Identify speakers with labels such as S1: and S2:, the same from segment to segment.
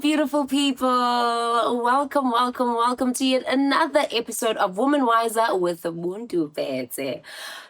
S1: beautiful people. Welcome to yet another episode of WomanWizer with Buntu.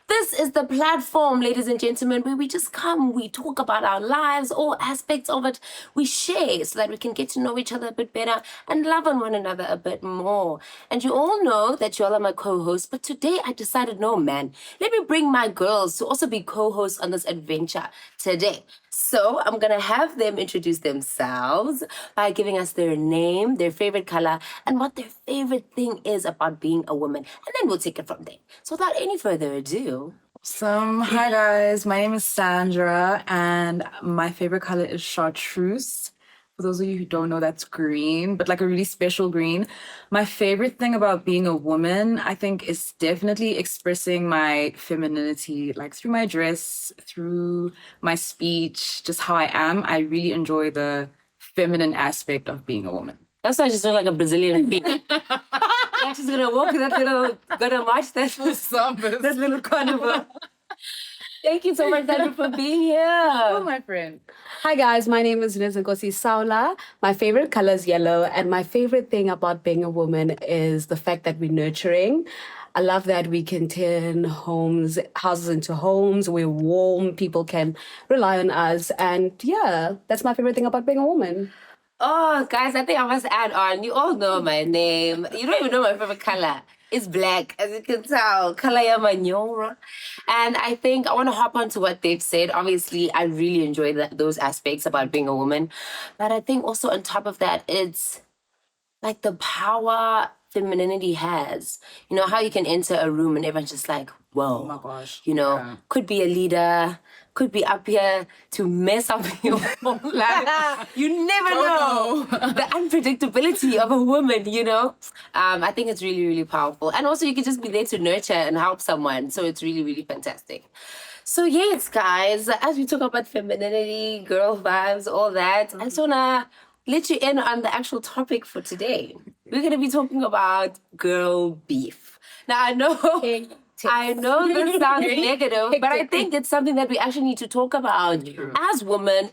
S1: This is the platform, ladies and gentlemen, where we just come, we talk about our lives, all aspects of it. We share so that we can get to know each other a bit better and love on one another a bit more. And you all know that you all are my co-hosts, but today I decided, no, man, let me bring my girls to also be co-hosts on this adventure today. So I'm going to have them introduce themselves by giving us their name, their favorite color, and what their favorite thing is about being a woman. And then we'll take it from there. So without any further ado.
S2: Hi guys, my name is Sandra and my favorite color is chartreuse. For those of you who don't know, that's green, but like a really special green. My favorite thing about being a woman, I think, is definitely expressing my femininity, like through my dress, through my speech, just how I am. I really enjoy the feminine aspect of being a woman.
S1: That's why I just look like a Brazilian beat. I'm just gonna walk gonna march that little carnival. Thank you so much, Sandra, for being here.
S2: Oh, my friend.
S3: Hi guys, my name is Nizinkosi Saula. My favorite color is yellow, and my favorite thing about being a woman is the fact that we're nurturing. I love that we can turn houses into homes. We're warm, people can rely on us, and yeah, that's my favorite thing about being a woman.
S1: Oh, guys, I think I must add on. You all know my name. You don't even know my favorite color. It's black, as you can tell. Color ya manyora. And I think I want to hop on to what they've said. Obviously, I really enjoy those aspects about being a woman. But I think also on top of that, it's like the power femininity has. You know, how you can enter a room and everyone's just like, whoa.
S2: Oh my gosh.
S1: You know,
S2: Yeah.
S1: could be a leader, could be up here to mess up your whole life. You never know the unpredictability of a woman, you know. I think it's really, really powerful. And also you can just be there to nurture and help someone. So it's really, really fantastic. So yes, guys, as we talk about femininity, girl vibes, all that, I just want to let you in on the actual topic for today. We're going to be talking about girl beef. Now, I know this sounds negative, but I think it's something that we actually need to talk about as women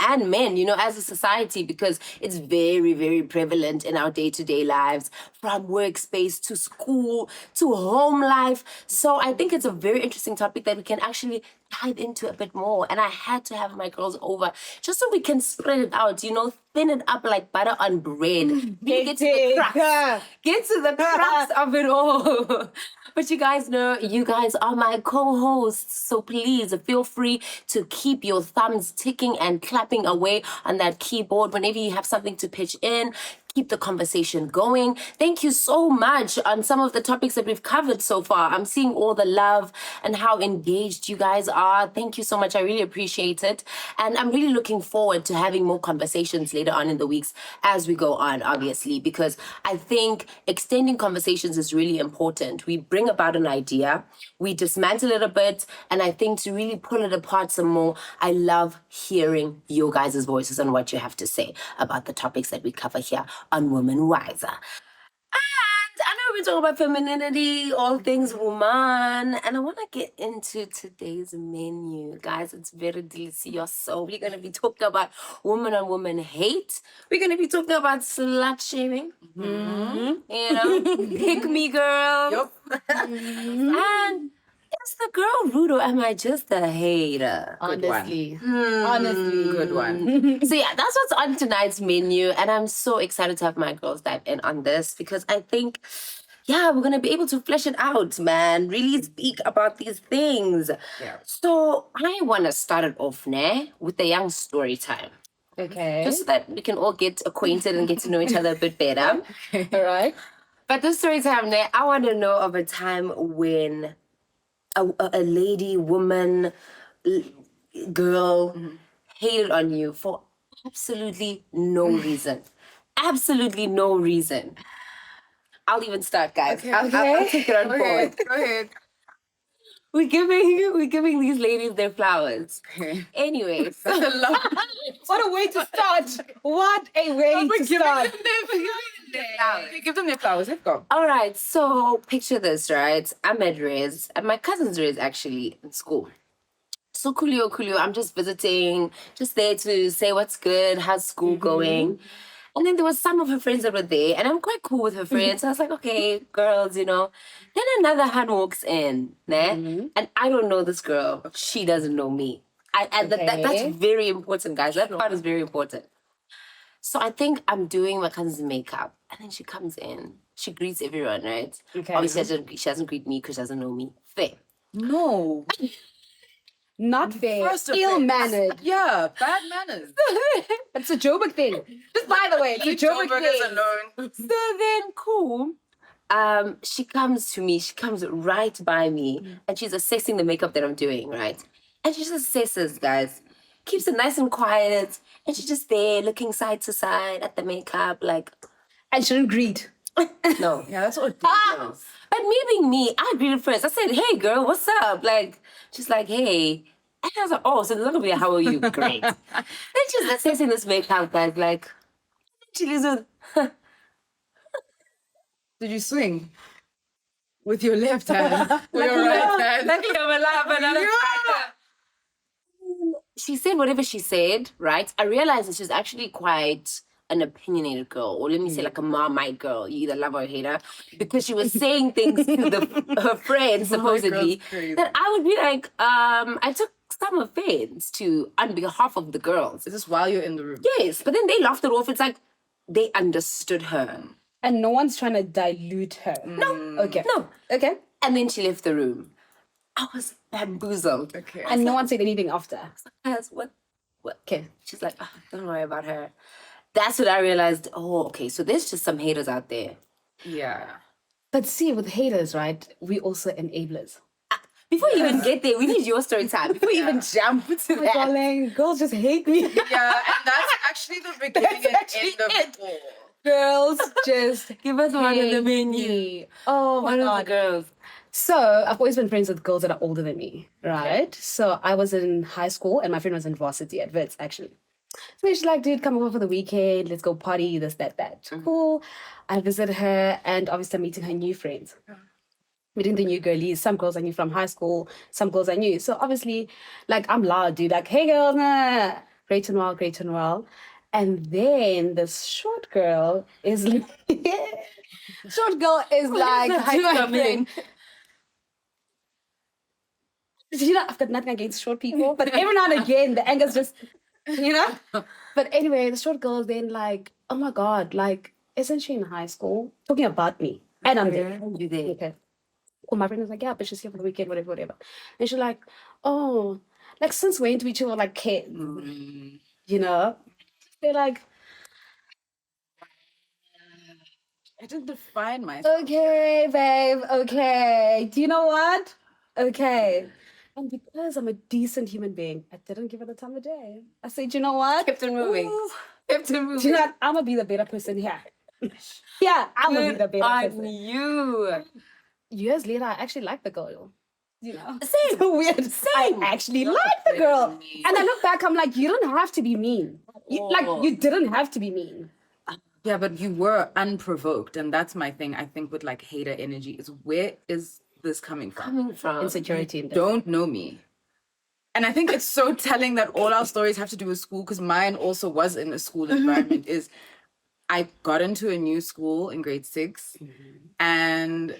S1: and men, you know, as a society, because it's very, very prevalent in our day-to-day lives, from workspace to school to home life. So I think it's a very interesting topic that we can actually dive into a bit more. And I had to have my girls over just so we can spread it out, you know, thin it up like butter on bread. Get to the crux of it all. But you guys know, you guys are my co-hosts. So please feel free to keep your thumbs ticking and clapping away on that keyboard whenever you have something to pitch in. Keep the conversation going. Thank you so much on some of the topics that we've covered so far. I'm seeing all the love and how engaged you guys are. Thank you so much. I really appreciate it. And I'm really looking forward to having more conversations later on in the weeks as we go on, obviously, because I think extending conversations is really important. We bring about an idea, we dismantle it a bit, and I think to really pull it apart some more, I love hearing your guys' voices and what you have to say about the topics that we cover here on WomanWizer. And I know we're talking about femininity, all things woman, and I want to get into today's menu. Guys, it's very delicious. So we're going to be talking about woman on woman hate. We're going to be talking about slut-shaming. You know, pick me girl.
S2: Yep.
S1: And is the girl rude or am I just a hater?
S3: Honestly.
S2: Good one.
S1: So yeah, that's what's on tonight's menu. And I'm so excited to have my girls dive in on this because I think, yeah, we're going to be able to flesh it out, man. Really speak about these things.
S2: Yeah.
S1: So I want to start it off now with a young story time.
S3: Okay.
S1: Just so that we can all get acquainted and get to know each other a bit better.
S3: All right.
S1: But this story time now, I want to know of a time when a lady, woman, girl hated on you for absolutely no reason. Absolutely no reason. I'll even start, guys.
S2: Okay.
S1: I'll take it on board.
S2: Go ahead.
S1: We're giving these ladies their flowers.
S2: Okay.
S1: Anyway,
S3: What a way to start. What a way to start.
S2: Give them their flowers. Let's go.
S1: all right, so picture this, right? I'm at Rez, at my cousin's Rez actually, in school. so coolio. I'm just visiting, just there to say what's good, how's school going. And then there was some of her friends that were there, and I'm quite cool with her friends. So I was like, okay, girls, you know. Then another hun walks in, and I don't know this girl. She doesn't know me. That's very important, guys. That part is very important. So I think I'm doing my cousin's makeup, and then she comes in. She greets everyone, right?
S3: Okay.
S1: Obviously, she doesn't greet me because she doesn't know me. Fair.
S2: No.
S3: Not fair.
S2: First
S3: Ill-mannered.
S2: Yeah, bad manners.
S3: It's a Joburg thing. Just by the way, it's a Joburg thing.
S2: alone.
S1: So then, cool. She comes to me. She comes right by me, and she's assessing the makeup that I'm doing, right? And she just assesses, guys. Keeps it nice and quiet, and she's just there looking side to side at the makeup, like,
S3: And shouldn't greet.
S1: no.
S2: Yeah, that's what ridiculous.
S1: But me being me, I greeted first. I said, "Hey, girl, what's up?" Like, she's like, "Hey." And I was like, "Oh, so it's not gonna be a, how are you?" Great. Then she's assessing this makeup, guys. Like, she leaves with,
S2: Did you swing? With your left hand? With your right hand?
S1: luckily I'm alive, and I'm She said whatever she said, right? I realized that she's actually quite an opinionated girl, or let me say like a Marmite girl. You either love her or hate her, because she was saying things to her friends supposedly that I would be like, I took some offense to on behalf of the girls.
S2: Is this while you're in the room?
S1: Yes, but then they laughed it off. It's like they understood her.
S3: And no one's trying to dilute her.
S1: No,
S3: Okay.
S1: no.
S3: Okay.
S1: And then she left the room. I was bamboozled.
S2: Okay.
S3: And no one said anything after.
S1: Guys, what?
S3: Okay.
S1: She's like, "Oh, don't worry about her." That's when I realized, oh, okay, so there's just some haters out there.
S2: Yeah.
S3: But see, with haters, right, we also enablers.
S1: Before you even get there, we need your story time. Before you even jump to that.
S3: Darling, girls just hate me.
S2: Yeah, and that's actually the beginning and end of it all.
S3: Girls just
S1: Give us one of the
S3: hate
S1: menu.
S3: me. Oh my
S1: One of the
S3: god.
S1: girls.
S3: So I've always been friends with girls that are older than me, right? So I was in high school and my friend was in varsity at Wits, actually. So she's like, dude, come over for the weekend. Let's go party, this, that. Cool. I visit her and obviously I'm meeting her new friends. Meeting the new girlies. Some girls I knew from high school, some girls I knew. So obviously, like, I'm loud, dude. Like, hey, girls, nah. Great and well. And then this short girl is like, short girl is like, hi, my friend. You know, I've got nothing against short people, but every now and again, the anger's just, you know? But anyway, the short girl is then like, oh my God, like, isn't she in high school? Talking about me. And I'm there.
S1: You there.
S3: Okay. Oh, my friend was like, yeah, but she's here for the weekend, whatever. And she's like, oh, like, since when do we chill like kids? You know? They're like,
S2: I didn't define myself.
S3: okay, babe, okay. Do you know what? Okay. And because I'm a decent human being, I didn't give her the time of day. I said, you know what?
S1: Kept on moving.
S3: Ooh.
S1: Kept on
S3: Do
S1: moving.
S3: you know what? I'm going to be the better person here. Yeah, I'm going to be the better
S1: on
S3: person.
S1: you.
S3: Years later, I actually like the girl. You know?
S1: Same.
S3: So weird.
S1: Same.
S3: I actually like the girl. And I look back, I'm like, you don't have to be mean. You didn't have to be mean.
S2: Yeah, but you were unprovoked, and that's my thing. I think with like hater energy is where is this coming from?
S3: Insecurity. And
S2: Don't know me. And I think it's so telling that all our stories have to do with school, because mine also was in a school environment. Is I got into a new school in grade 6, and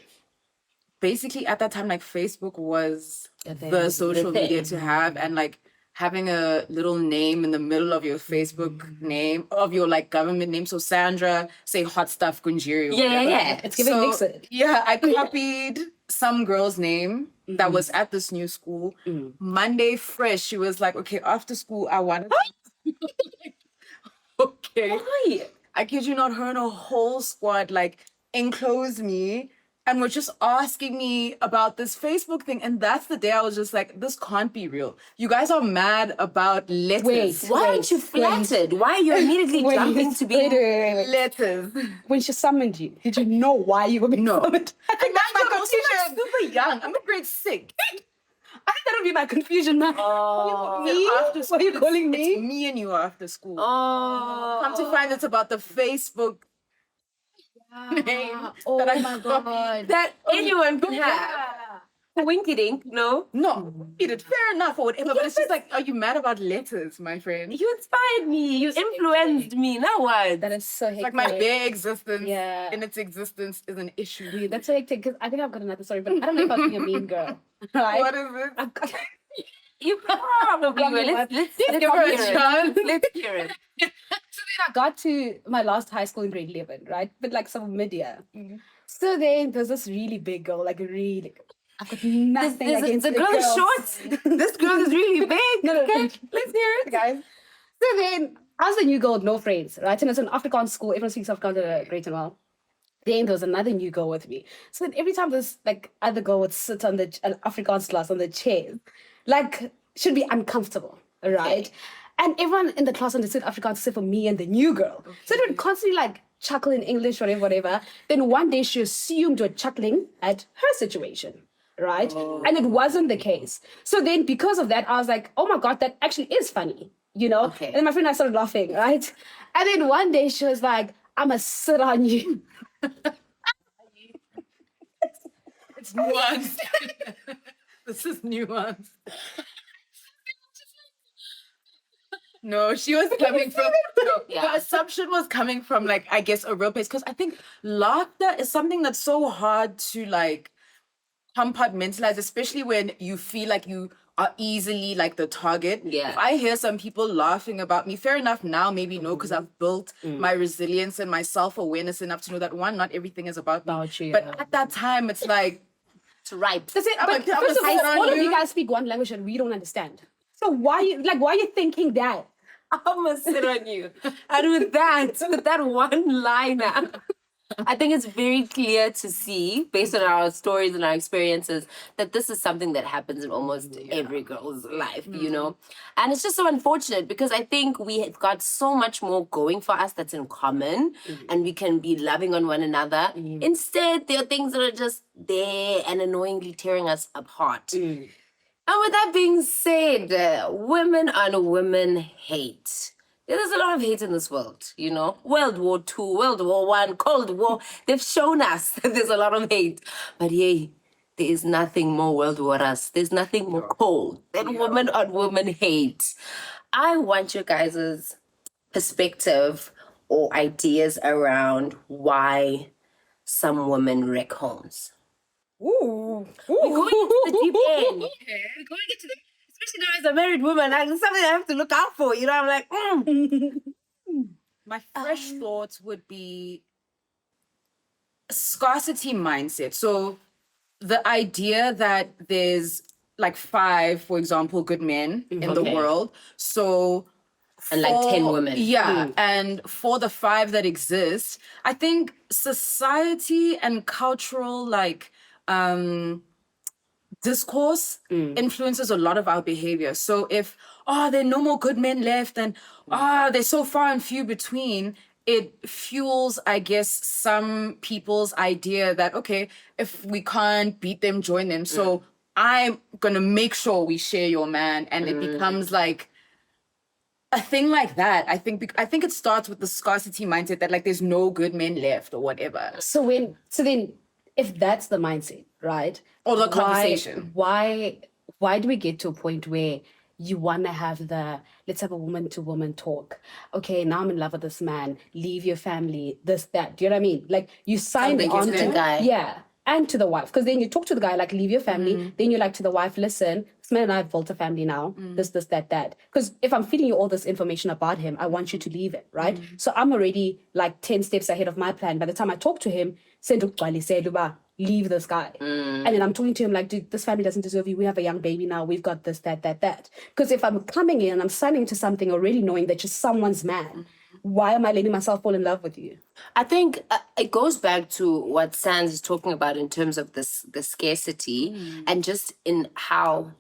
S2: basically at that time, like Facebook was the social media to have, and like having a little name in the middle of your Facebook name, of your like government name. So Sandra, say hot stuff Gunjiri.
S1: Yeah.
S3: it's giving mix it.
S2: Yeah, I copied some girl's name that was at this new school. Monday fresh, she was like, okay, after school, I want to... Okay.
S1: Why?
S2: I kid you not, her and a whole squad like enclosed me and were just asking me about this Facebook thing. And that's the day I was just like, this can't be real. You guys are mad about letters.
S3: Wait.
S1: Why aren't you flattered? Why are you immediately jumping to be...
S3: Wait.
S2: Letters.
S3: When she summoned you, did you know why you were being summoned? I think that's my
S2: I'm also
S3: confusion.
S2: like super young. I'm in grade 6.
S3: I think that would be my confusion now.
S1: Oh.
S3: Me?
S2: After school,
S3: Were you calling
S2: it's
S3: me?
S2: me and you after school.
S1: Oh.
S2: Come to find it's about the Facebook name
S3: Oh
S2: that I
S3: my
S2: copied.
S3: God.
S1: That anyone could have. Winky dink, no.
S2: No, you did fair enough or whatever. But it's just like, are you mad about letters, my friend?
S1: You inspired me. You influenced me. Now what?
S3: That is so hectic.
S2: Like my bare existence
S3: Yeah.
S2: in its existence is an issue.
S3: Dude, that's so hectic because I think I've got another story, but I don't know if I'll be a mean girl. Right?
S2: What is it?
S3: I've got-
S1: You probably will. Let's
S2: give her a
S1: hear it.
S2: chance.
S1: Let's hear it.
S3: So then I got to my last high school in grade 11, right? But like some mid-year. So then there's this really big girl, like really. I've got nothing against
S1: The girl is short. This girl is really big.
S3: No,
S1: Okay,
S3: no.
S1: let's hear it.
S3: Guys. So then I was the new girl with no friends, right? And it's an Afrikaans school. Everyone speaks Afrikaans great and well. Then there was another new girl with me. So then every time this like other girl would sit on the an Afrikaans class on the chair, like should be uncomfortable, right? And everyone in the class understood Afrikaans except for me and the new girl. So it would constantly like chuckle in English, whatever. Then one day she assumed we're chuckling at her situation, right? And it wasn't the case. So then because of that, I was like, oh my God, that actually is funny, you know?
S1: Okay.
S3: And then my friend and I started laughing, right? And then one day she was like, I'ma sit on you.
S2: It's nuanced. This is nuanced. No, she was coming from.
S1: Yeah.
S2: Her assumption was coming from like I guess a real place because I think laughter is something that's so hard to like compartmentalize, especially when you feel like you are easily like the target.
S1: Yeah.
S2: If I hear some people laughing about me, fair enough now, maybe no, because I've built my resilience and my self-awareness enough to know that one, not everything is about me.
S3: About you,
S2: But
S3: yeah.
S2: at that time, it's like
S1: It's ripe.
S3: That's it.
S2: I'm
S3: But
S2: a- I'm
S3: first
S2: a
S3: of all,
S2: sit on
S3: all of
S2: you.
S3: you guys speak one language that we don't understand. So why are you thinking that?
S1: I'm gonna sit on you. And with that one liner, I think it's very clear to see, based on our stories and our experiences, that this is something that happens in almost every girl's life, you know? And it's just so unfortunate because I think we have got so much more going for us that's in common and we can be loving on one another. Instead, there are things that are just there and annoyingly tearing us apart. And with that being said, women on women hate. There's a lot of hate in this world, you know. World War II, World War I, Cold War. They've shown us that there's a lot of hate. But yay, there is nothing more World War us. There's nothing more cold than women on women hate. I want your guys' perspective or ideas around why some women wreck homes.
S3: Ooh.
S1: We're going into the deep end. We're going into the, especially now as a married woman, like, it's something I have to look out for. You know, I'm like,
S2: my fresh thoughts would be a scarcity mindset. So the idea that there's like 5, for example, good men in the
S1: Okay.
S2: world. So
S1: And like 10 women.
S2: Yeah. And for the 5 that exist, I think society and cultural like discourse influences a lot of our behavior. So if there are no more good men left and they're so far and few between, it fuels, I guess, some people's idea that, okay, if we can't beat them, join them. So I'm gonna make sure we share your man, and it becomes like a thing like that. I think it starts with the scarcity mindset that like there's no good men left or whatever.
S3: So then if that's the mindset, right?
S2: Or the conversation.
S3: Why do we get to a point where you want to have let's have a woman to woman talk? Okay, now I'm in love with this man. Leave your family, this, that. Do you know what I mean? Like you sign
S1: Something
S3: on
S1: to
S3: to
S1: the guy.
S3: Yeah. And to the wife. Because then you talk to the guy, like, leave your family. Then you're like to the wife, listen, this man and I have built a family now. This, that. Because if I'm feeding you all this information about him, I want you to leave it, right? So I'm already like 10 steps ahead of my plan. By the time I talk to him, leave this guy. And then I'm talking to him like, dude, this family doesn't deserve you. We have a young baby now. We've got this, that. Because if I'm coming in and I'm signing to something already knowing that you're someone's man, why am I letting myself fall in love with you?
S1: I think it goes back to what Sans is talking about in terms of the scarcity and just in how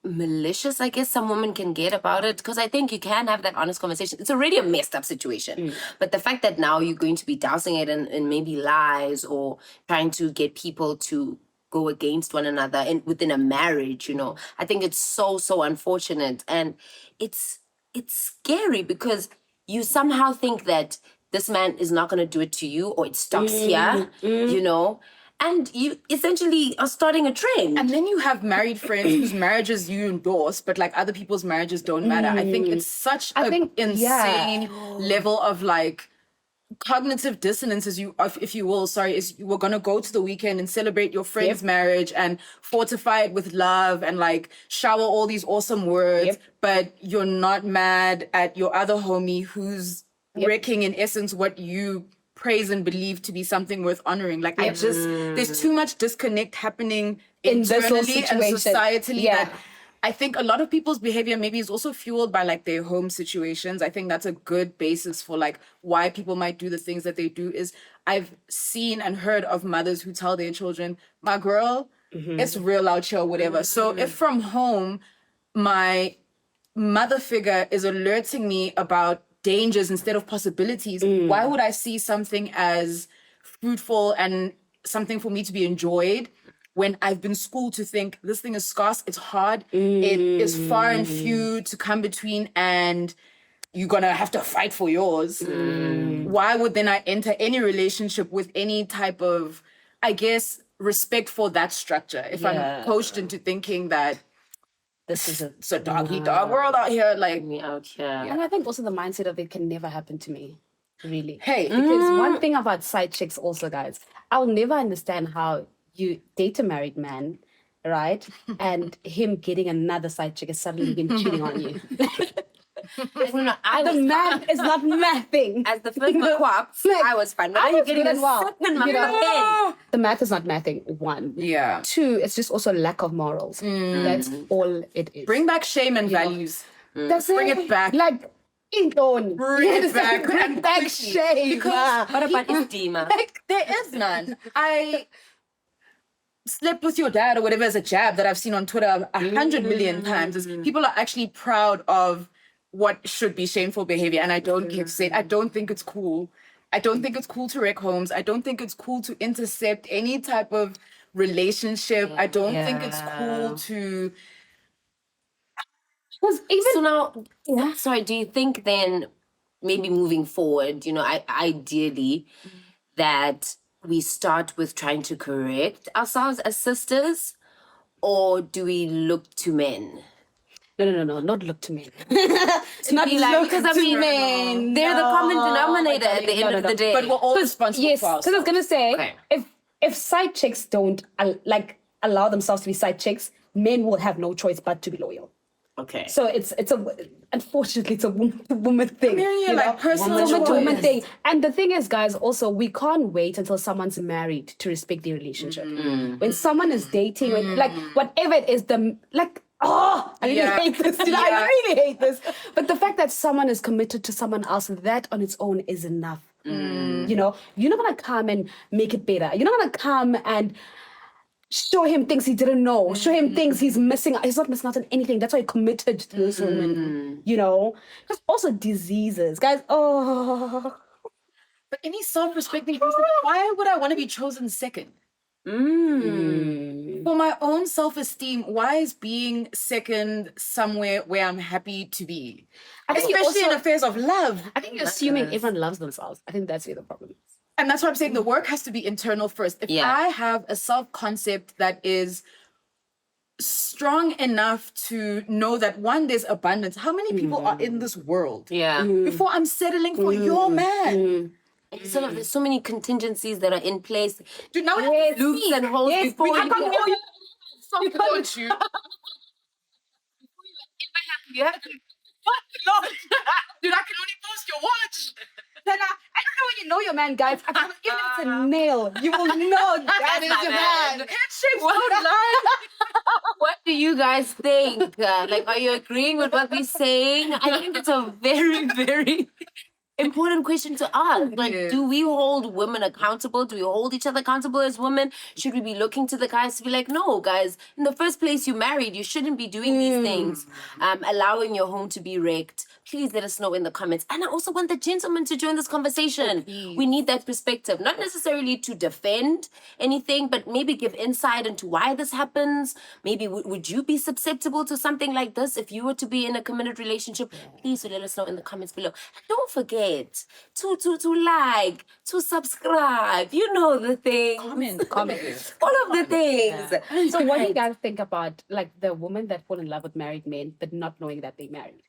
S1: malicious, I guess, some women can get about it. Because I think you can have that honest conversation. It's already a messed up situation. But the fact that now you're going to be dousing it in maybe lies or trying to get people to go against one another within a marriage, you know, I think it's so unfortunate. And it's scary because you somehow think that this man is not going to do it to you or it stops here, you know? and you essentially are starting a trend.
S2: And then you have married friends whose marriages you endorse, but like other people's marriages don't matter. I think it's such an insane level of like cognitive dissonance, if you will, is you were gonna go to the weekend and celebrate your friend's marriage and fortify it with love and like shower all these awesome words, but you're not mad at your other homie who's wrecking in essence what you praise and believe to be something worth honoring. Like there's too much disconnect happening
S3: In this whole
S2: internally and
S3: situation.
S2: societally that I think a lot of people's behavior maybe is also fueled by like their home situations. I think that's a good basis for like why people might do the things that they do. Is I've seen and heard of mothers who tell their children, my girl, it's real out here, whatever. So if from home, my mother figure is alerting me about dangers instead of possibilities, why would I see something as fruitful and something for me to be enjoyed when I've been schooled to think this thing is scarce, it's hard, it is far and few to come between, and you're gonna have to fight for yours. Why would then I enter any relationship with any type of, I guess, respect for that structure if I'm coached into thinking that
S3: This is
S2: it's a dog-eat-dog world out here, like
S1: Me out here.
S3: And I think also the mindset of it can never happen to me, really.
S2: Hey.
S3: Because one thing about side chicks also, guys, I'll never understand how you date a married man, right? And him getting another side chick is suddenly been cheating on you. The man is not mathing.
S1: As the first McQuaps, I was fine. But
S3: I
S1: then you're
S3: was
S1: getting
S3: good
S1: a
S3: as well.
S1: second
S3: You know?
S1: head.
S3: The math is not mathing, one.
S2: Yeah.
S3: Two, it's just also lack of morals. That's all it is.
S2: Bring back shame and values.
S3: That's
S2: Bring it back.
S3: Like, Bring
S2: it back.
S3: Bring back shame.
S1: What about Istima?
S2: Like, there is none. I slept with your dad or whatever as a jab that I've seen on Twitter 100 million times. Is people are actually proud of what should be shameful behavior, and I don't care to say it. I don't think it's cool. I don't think it's cool to wreck homes. I don't think it's cool to intercept any type of relationship. I don't think it's cool to...
S1: So now, sorry, do you think then maybe moving forward, ideally that we start with trying to correct ourselves as sisters, or do we look to men?
S3: No, not look to men.
S1: Not because I mean,
S3: men.
S1: they're the common denominator at the end of the day.
S2: But we're all responsible
S3: Yes,
S2: for
S3: because
S2: ourselves.
S3: I was gonna say,
S1: Okay.
S3: if side chicks don't allow themselves to be side chicks, men will have no choice but to be loyal.
S1: Okay.
S3: So unfortunately it's a woman thing.
S2: Yeah, like personal
S3: Woman to woman
S2: choice.
S3: thing. And the thing is, guys, also we can't wait until someone's married to respect their relationship. When someone is dating, like whatever it is, I really hate this. I really hate this. But the fact that someone is committed to someone else, that on its own is enough. You're not gonna come and make it better. You're not gonna come and show him things he didn't know. Show him things he's missing. He's not missing out on anything. That's why he committed to this woman. Because also diseases, guys. Oh,
S2: But any self-respecting person, why would I want to be chosen second? For my own self-esteem, why is being second somewhere where I'm happy to be? Especially in affairs of love.
S3: I think you're assuming everyone loves themselves. I think that's where the problem is.
S2: And that's why I'm saying the work has to be internal first. If I have a self-concept that is strong enough to know that, one, there's abundance. How many people are in this world?
S1: Yeah.
S2: Before I'm settling for your man.
S1: There's so many contingencies that are in place.
S2: Dude, now we have to
S1: Loops and holes before
S2: I
S1: you
S2: can't
S1: go.
S2: hear you. Something about you.
S1: You have to.
S2: What? Lord. Dude, I can only post your watch.
S3: Then I don't know when you know your man, guys. Even if it's a nail, you will know that is your man.
S2: Handshakes don't lie.
S1: What do you guys think? Are you agreeing with what we're saying? I think it's a very, very important question to ask. Do we hold women accountable? Do we hold each other accountable as women? Should we be looking to the guys to be like, no, guys, in the first place you married, you shouldn't be doing these things. Allowing your home to be wrecked. Please let us know in the comments. And I also want the gentlemen to join this conversation. We need that perspective, not necessarily to defend anything, but maybe give insight into why this happens. Maybe would you be susceptible to something like this if you were to be in a committed relationship? Please let us know in the comments below. And don't forget, comment, to like, to subscribe. You know the things.
S2: Comment.
S1: All of the things.
S3: So what do you guys think about like the women that fall in love with married men but not knowing that they're married?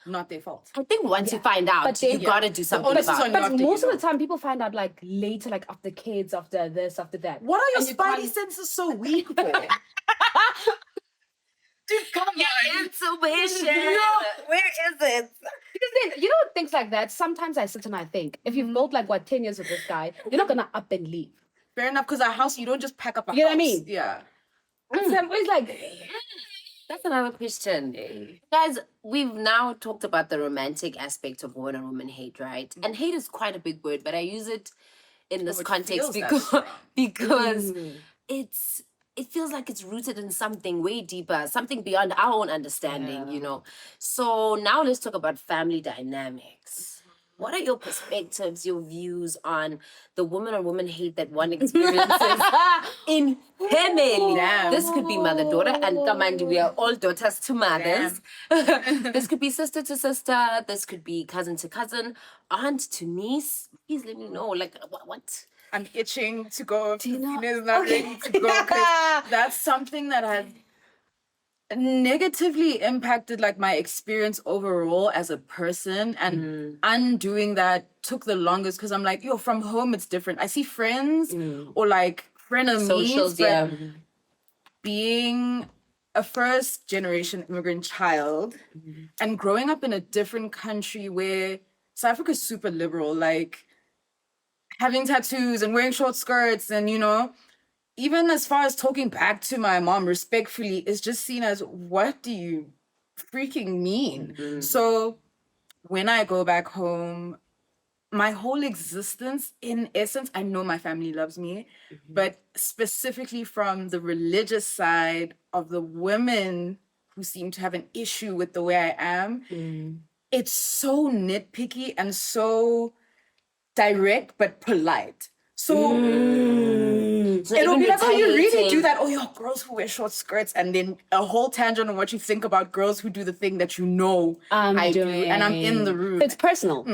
S2: Not their fault.
S1: I think once you find out,
S3: But then-
S1: you gotta do something
S2: onus is
S1: about
S2: on
S1: it.
S2: you.
S3: But
S2: After
S3: most
S2: you
S3: of the time, people find out like later, like after kids, after this, after that.
S2: What are your
S3: And you
S2: spidey
S3: can't-
S2: senses so weak for? Dude, come on.
S1: Intuition. Where is it?
S3: Because then, you know, things like that. Sometimes I sit and I think, if you've built like 10 years with this guy, you're not gonna up and leave.
S2: Fair enough, because a house, you don't just pack up a house.
S3: You know what I mean?
S2: Yeah.
S3: So I'm always like,
S1: That's another question. Guys, we've now talked about the romantic aspect of woman and woman hate, right? And hate is quite a big word, but I use it in this
S2: it
S1: context
S2: feels that
S1: because,
S2: strong.
S1: because it feels like it's rooted in something way deeper, something beyond our own understanding, you know. So now let's talk about family dynamics. What are your perspectives, your views on the woman on woman hate that one experiences in family?
S2: Damn.
S1: This could be mother-daughter, and Kamandi, we are all daughters to mothers. This could be sister to sister. This could be cousin to cousin, aunt to niece. Please let me know, like, what?
S2: I'm itching to go.
S3: know?
S2: Tina's not ready to go. 'Cause that's something that has negatively impacted like my experience overall as a person, and undoing that took the longest because I'm like, yo, from home it's different. I see friends or like frenemies,
S1: Socials,
S2: but
S1: yeah.
S2: being a first generation immigrant child and growing up in a different country where South Africa is super liberal, like having tattoos and wearing short skirts, and you know, even as far as talking back to my mom respectfully is just seen as, what do you freaking mean? So when I go back home, my whole existence, in essence, I know my family loves me, but specifically from the religious side of the women who seem to have an issue with the way I am, it's so nitpicky and so direct but polite. So it'll be like, oh, you really do that? Oh, you're girls who wear short skirts, and then a whole tangent on what you think about girls who do the thing that you know I do, and I'm in the room.
S3: it's personal.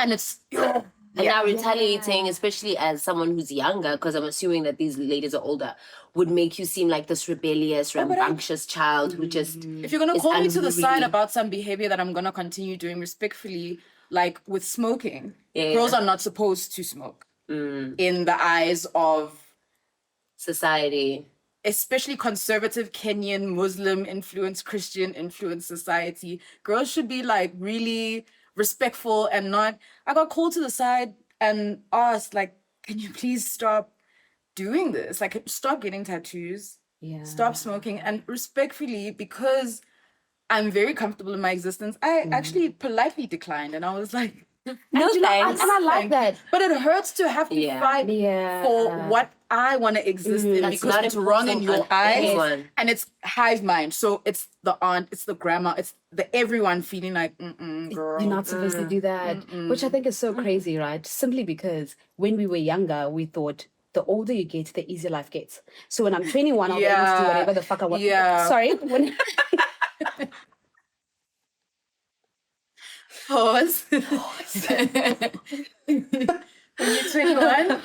S2: And it's
S1: And now retaliating, especially as someone who's younger, because I'm assuming that these ladies are older, would make you seem like this rebellious, rambunctious child who just.
S2: if you're gonna
S1: is
S2: call me to the side
S1: unruly.
S2: about some behavior that I'm gonna continue doing respectfully, like with smoking,
S1: Yeah.
S2: girls are not supposed to smoke in the eyes of
S1: Society.
S2: especially conservative Kenyan, Muslim influenced, Christian influenced society. Girls should be like really respectful and not. I got called to the side and asked, like, can you please stop doing this? Like, stop getting tattoos,
S3: Yeah.
S2: stop smoking. And respectfully, because I'm very comfortable in my existence, I actually politely declined. And I was like,
S1: No
S3: you know,
S1: thanks.
S3: and I like that.
S2: but it hurts to have to
S1: Yeah.
S2: fight
S3: Yeah.
S2: for what I want to exist in,
S1: That's
S2: because
S1: not
S2: it's wrong in
S1: imposing
S2: your
S1: on
S2: eyes,
S1: anyone.
S2: and it's hive mind. So it's the aunt, it's the grandma, it's the everyone feeling like, girl.
S3: You're not supposed to do that, which I think is so crazy, right? Simply because when we were younger, we thought the older you get, the easier life gets. So when I'm 21, I'll be able to do
S2: Yeah.
S3: whatever the fuck I want.
S2: Yeah.
S3: Sorry. When,
S2: Pause. When you're 21,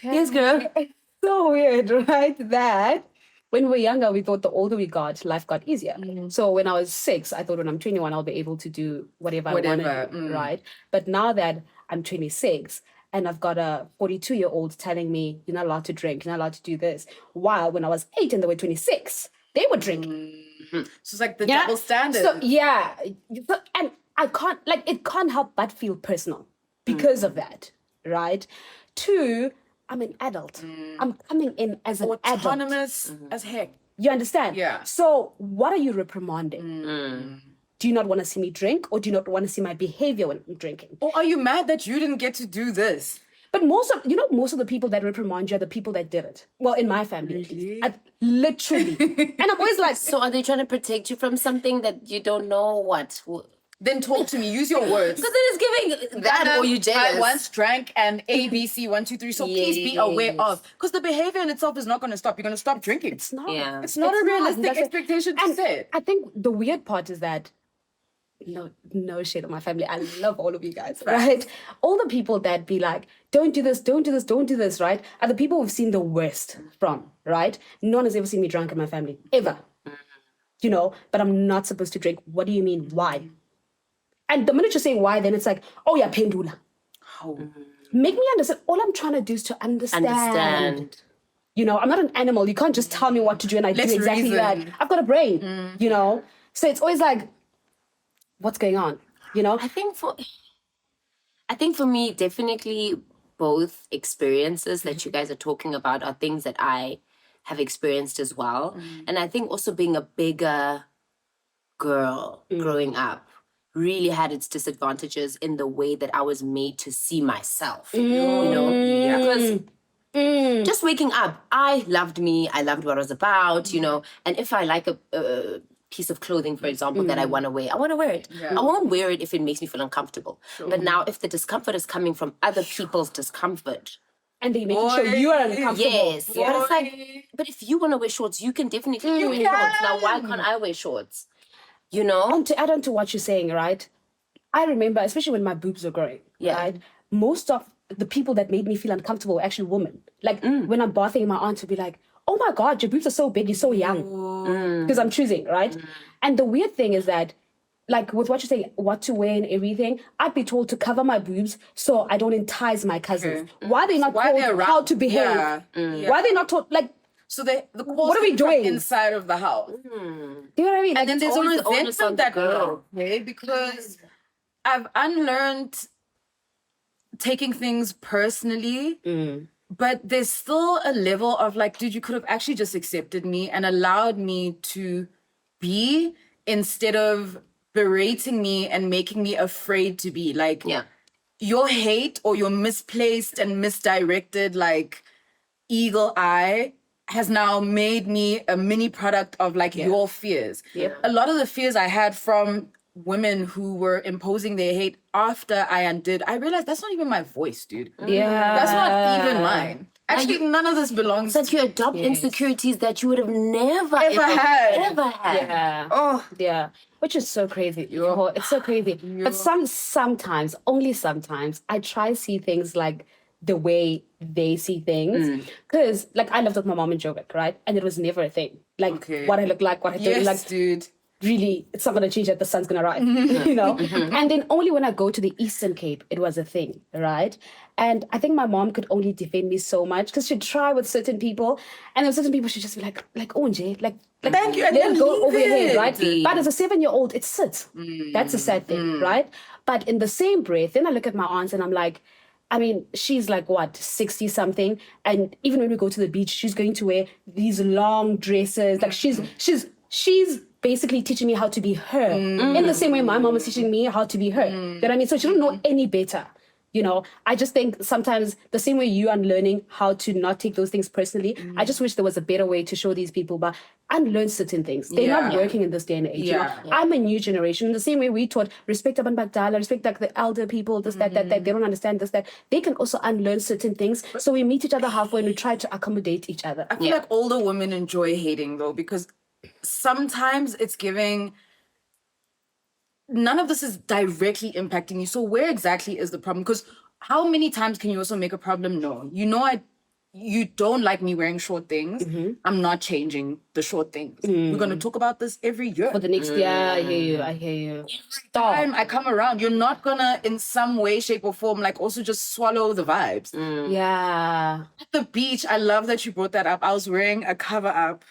S1: Yes, girl.
S3: so weird, right? That when we were younger, we thought the older we got, life got easier. So when I was 6, I thought when I'm 21, I'll be able to do whatever I want to do, right? But now that I'm 26 and I've got a 42-year-old telling me, you're not allowed to drink, you're not allowed to do this. While when I was 8 and they were 26, they were drinking.
S2: so it's like the
S3: Yeah.
S2: double standard.
S3: So yeah, and I can't it can't help but feel personal because of that, right? 2, I'm an adult. I'm coming in as an adult.
S2: Autonomous as heck.
S3: You understand?
S2: Yeah.
S3: So what are you reprimanding? Do you not want to see me drink, or do you not want to see my behavior when I'm drinking?
S2: Or are you mad that you didn't get to do this?
S3: But most of the people that reprimand you are the people that did it. Well, in my family, at least. Literally. And I'm always like,
S1: So are they trying to protect you from something that you don't know what?
S2: Then talk to me. Use your words.
S1: Because it is giving that or you jealous.
S2: I once drank and A, B, C, 1, 2, 3. So please be aware of. Because the behavior in itself is not going to stop. You're going to stop drinking.
S3: it's not.
S1: Yeah.
S2: It's not a realistic
S3: That's it.
S2: expectation to
S3: And
S2: set.
S3: I think the weird part is that no shade on my family. I love all of you guys, right? All the people that be like, don't do this, don't do this, don't do this, right? Are the people we've seen the worst from, right? No one has ever seen me drunk in my family, ever. You know, but I'm not supposed to drink. What do you mean? Why? And the minute you say why, then it's like, oh yeah, pendula. Make me understand. All I'm trying to do is to understand. You know, I'm not an animal. You can't just tell me what to do and I do exactly that. I've got a brain, you know? So it's always like, what's going on? You know?
S1: I think for me, definitely both experiences that you guys are talking about are things that I have experienced as well. And I think also being a bigger girl growing up really had its disadvantages in the way that I was made to see myself, you know? Because just waking up, I loved me, I loved what I was about, you know? And if I like a piece of clothing, for example, that I want to wear it. I won't wear it if it makes me feel uncomfortable. But now if the discomfort is coming from other people's discomfort,
S3: And they making sure you are uncomfortable.
S1: yes. But it's like, but if you want to wear shorts, you can definitely wear shorts. Now, why can't I wear shorts? You know?
S3: And to add on to what you're saying, right? I remember, especially when my boobs were growing, right? Most of the people that made me feel uncomfortable were actually women. Like when I'm bathing, my aunt would be like, oh my God, your boobs are so big, you're so young. Because I'm choosing, right? And the weird thing is that, like with what you're saying, what to wear and everything, I'd be told to cover my boobs so I don't entice my cousins. Why are they not told how to behave? Why are they not told, like,
S4: So the
S3: what are we doing
S4: inside of the house?
S3: Do you know what I mean?
S4: And then there's
S1: always
S4: a
S1: the onus on
S4: resentment
S1: the
S4: that
S1: girl.
S4: okay, because I've unlearned taking things personally, but there's still a level of like, dude, you could have actually just accepted me and allowed me to be instead of berating me and making me afraid to be. Like, your hate or your misplaced and misdirected, like, eagle eye has now made me a mini product of like your fears. A lot of the fears I had from women who were imposing their hate after I undid, I realized that's not even my voice, dude. That's not even mine. Actually, none of this belongs.
S1: It's like you adopt insecurities that you would have never
S4: Ever had.
S3: Yeah. Which is so crazy. It's so crazy. But sometimes, only sometimes, I try to see things like the way they see things. Because, like, I lived with my mom in Joburg, right? And it was never a thing. Like, what I look like, what I do, like,
S4: dude.
S3: really, it's not going to change that the sun's going to rise, you know? And then only when I go to the Eastern Cape, it was a thing, right? And I think my mom could only defend me so much because she'd try with certain people, and then certain people she'd just be like Onje, like
S4: Thank you, and
S3: let it go
S4: leave
S3: over your head,
S4: it.
S3: right? But as a 7-year-old, it sits. That's a sad thing, right? But in the same breath, then I look at my aunts and I'm like, I mean, she's like, what, 60 something? And even when we go to the beach, she's going to wear these long dresses. Like she's basically teaching me how to be her in the same way my mom was teaching me how to be her. You know what I mean? So she don't know any better. You know, I just think sometimes the same way you are learning how to not take those things personally, I just wish there was a better way to show these people, but unlearn certain things. They're not working in this day and age. You know? I'm a new generation. In the same way we taught respect Aban Bagdala, respect like the elder people, this, that, they don't understand this, that. They can also unlearn certain things. So we meet each other halfway and we try to accommodate each other.
S4: I feel like older women enjoy hating though, because sometimes it's giving, none of this is directly impacting you. So where exactly is the problem? Because how many times can you also make a problem known? You know, you don't like me wearing short things. I'm not changing the short things. We're going to talk about this every year.
S3: For the next year, I hear you.
S4: Every time I come around, you're not going to, in some way, shape or form, like also just swallow the vibes.
S3: Yeah.
S4: At the beach, I love that you brought that up. I was wearing a cover up.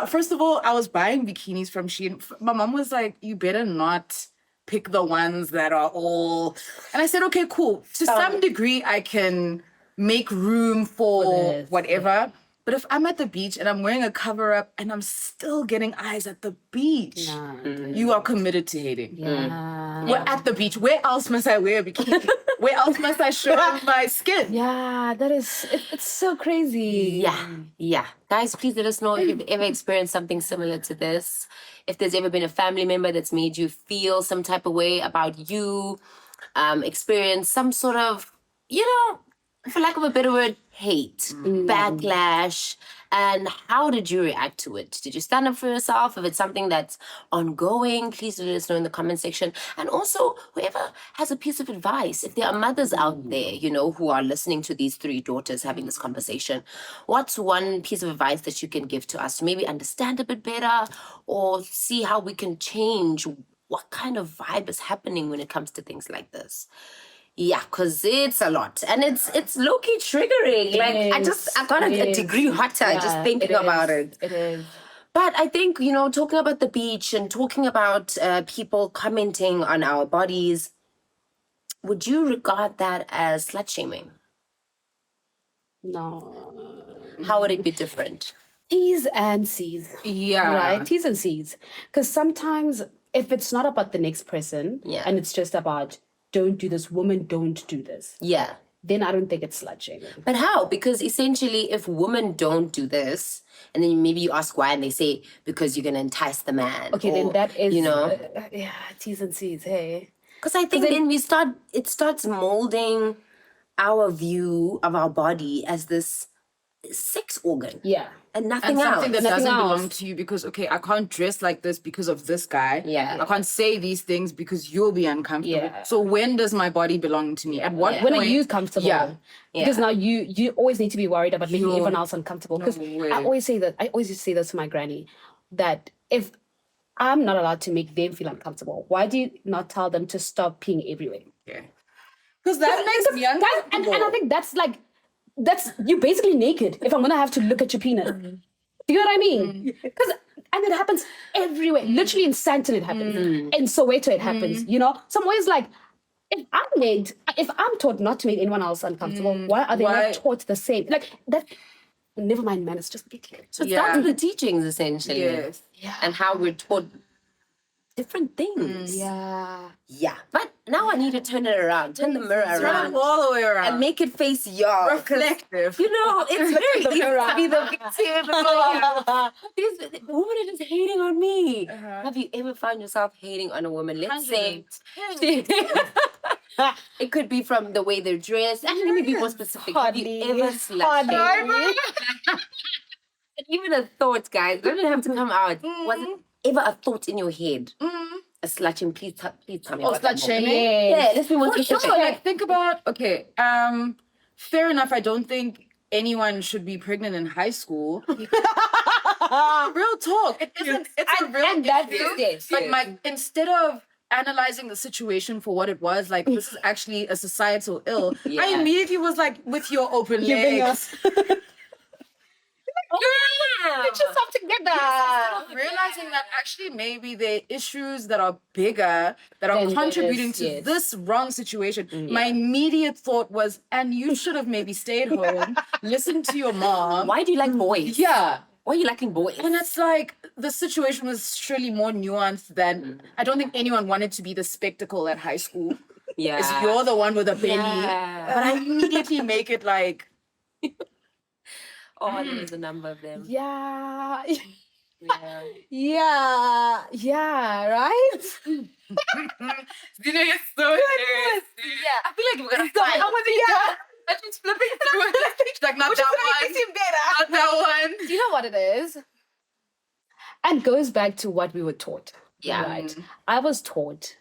S4: First of all, I was buying bikinis from Shein. My mom was like, you better not pick the ones that are all... And I said, okay, cool. To some degree, I can make room for whatever. But if I'm at the beach and I'm wearing a cover-up and I'm still getting eyes at the beach, you are committed to hating. We're at the beach. Where else must I wear a bikini? Where else must I show my skin?
S3: Yeah, that is... It's so crazy.
S1: Yeah. Guys, please let us know if you've ever experienced something similar to this. If there's ever been a family member that's made you feel some type of way about you, experience some sort of, you know, for lack of a better word, hate, backlash, and how did you react to it? Did you stand up for yourself? If it's something that's ongoing, please let us know in the comment section. And also, whoever has a piece of advice, if there are mothers out there, you know, who are listening to these three daughters having this conversation, what's one piece of advice that you can give to us to maybe understand a bit better or see how we can change what kind of vibe is happening when it comes to things like this? Yeah, because it's a lot. And it's low-key triggering. Like, I got a degree hotter just thinking about it.
S3: It is.
S1: But I think, you know, talking about the beach and talking about people commenting on our bodies, would you regard that as slut-shaming?
S3: No.
S1: How would it be different?
S3: T's and C's.
S4: Yeah.
S3: Right? T's and C's. Because sometimes if it's not about the next person and it's just about don't do this, woman, don't do this,
S1: Yeah.
S3: then I don't think it's slut shaming.
S1: But how? Because essentially, if women don't do this, and then maybe you ask why, and they say, because you're going to entice the man.
S3: Okay,
S1: or,
S3: then that is,
S1: you know,
S3: yeah, T's and C's, hey.
S1: because I think then it starts molding our view of our body as this sex organ.
S3: Yeah.
S1: And nothing
S4: And something
S1: else.
S4: that doesn't
S3: else.
S4: belong to you because, okay, I can't dress like this because of this guy.
S1: Yeah.
S4: I can't say these things because you'll be uncomfortable.
S3: Yeah.
S4: So when does my body belong to me? At what
S3: When
S4: point?
S3: are you comfortable?
S4: Yeah.
S3: Because now you always need to be worried about making
S4: Sure.
S3: everyone else uncomfortable. Because
S4: way.
S3: I always say this to my granny, that if I'm not allowed to make them feel uncomfortable, why do you not tell them to stop peeing everywhere?
S4: Because that makes me
S3: Guys,
S4: uncomfortable.
S3: and I think that's you're basically naked if I'm gonna have to look at your penis. Do you know what I mean? And it happens everywhere. Literally in Santon it happens. In Soweto it happens. You know? So I'm always like, if I'm taught not to make anyone else uncomfortable, why are they
S4: Why?
S3: not taught the same? Like that. Never mind, man. It's just
S1: So it's down to the teachings, essentially.
S4: Yes.
S1: And how we're taught different things.
S3: yeah.
S1: Yeah. But now I need to turn it around, turn the mirror
S4: Turn
S1: around.
S4: it all the way around.
S1: And make it face y'all. 'cause,
S4: reflective.
S1: You know, it's very easy to be the victim. These women are just hating on me. Have you ever found yourself hating on a woman? Let's say it could be from the way they're dressed. Actually, let me be more specific. Have you ever slept? And even a thought, guys. Don't have to come out. Was it ever a thought in your head? A slut shaming? Please tell me
S4: Oh,
S1: about that
S4: slut
S1: moment.
S4: shaming?
S1: Yeah, let's be more
S4: For
S1: specific.
S4: sure. Like, think about, okay, fair enough. I don't think anyone should be pregnant in high school. Real talk. It isn't, it's a real
S3: and that's
S4: issue.
S3: it.
S4: But instead of analyzing the situation for what it was, like, this is actually a societal ill, I
S1: Yeah.
S4: immediately was like, with your open
S3: Giving
S4: legs.
S3: Get yourself together.
S4: Realizing that actually maybe there are issues that are bigger, that are
S3: Than
S4: contributing
S3: this,
S4: to
S3: yes.
S4: this wrong situation. My immediate thought was, and you should have maybe stayed home, listened to your mom.
S1: Why do you like boys?
S4: Yeah.
S1: Why are you liking boys?
S4: And it's like, the situation was surely more nuanced than, I don't think anyone wanted to be the spectacle at high school.
S1: Yeah.
S4: Is you're the one with a belly.
S1: Yeah.
S4: But I immediately make it like,
S1: Oh, there's a number of them.
S3: Yeah.
S1: Yeah.
S3: Yeah, right?
S4: you know, you're so serious.
S1: Yeah. I feel like we're gonna fight.
S4: I'm just flipping through it. Like, not that one. Not that one.
S3: Do you know what it is? And goes back to what we were taught.
S1: Yeah.
S3: Right. I was taught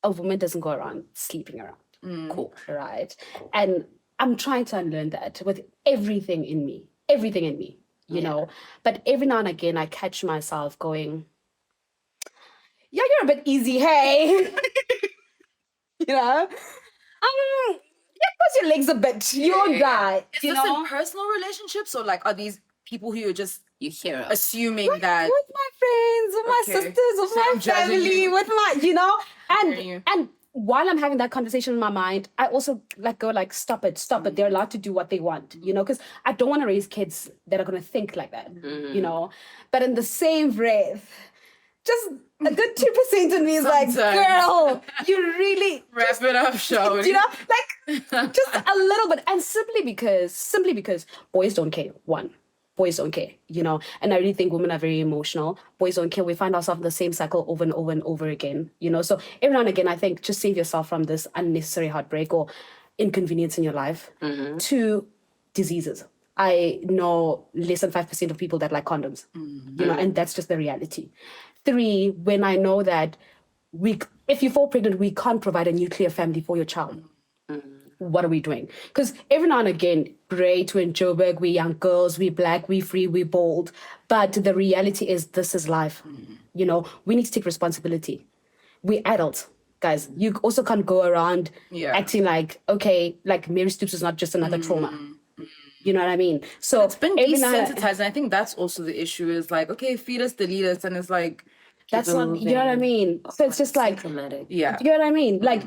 S3: a woman doesn't go around sleeping around.
S1: Cool.
S3: Right. And I'm trying to unlearn that with everything in me, you know. But every now and again, I catch myself going, yeah, you're a bit easy, hey. You know? Push your legs a bit. You'll die.
S4: Is
S3: You
S4: this
S3: know?
S4: in personal relationships, or like, are these people who you're just
S1: You hear us.
S4: assuming that?
S3: With my friends, with my
S4: Okay.
S3: sisters, with
S4: So
S3: my
S4: I'm judging
S3: family,
S4: you.
S3: with my, you know,
S4: hearing you.
S3: and while I'm having that conversation in my mind, I also stop it. They're allowed to do what they want, you know, because I don't want to raise kids that are going to think like that, you know. But in the same breath, just a good 2% in me is like,
S4: Sometimes.
S3: girl, you really
S4: Wrap it up, shall
S3: you know, like just a little bit. And simply because boys don't care. Boys don't care, you know. And I really think women are very emotional. Boys don't care. We find ourselves in the same cycle over and over and over again, you know. So every now and again, I think just save yourself from this unnecessary heartbreak, or inconvenience in your life. 2, diseases. I know less than 5% of people that like condoms, and that's just the reality. 3, when I know that if you fall pregnant, we can't provide a nuclear family for your child. What are we doing? Because every now and again, great, we're in Joburg, we're young girls, we're black, we're free, we're bold. But the reality is this is life. We need to take responsibility. We're adults, guys. You also can't go around acting like, okay, like Mary Stoops is not just another trauma. You know what I mean? So
S4: it's been desensitized, and I think that's also the issue. Is like, okay, feed us, delete us, and it's like
S3: that's not. You know what I mean? So it's just like,
S1: dramatic.
S3: Yeah. You know what I mean? Like,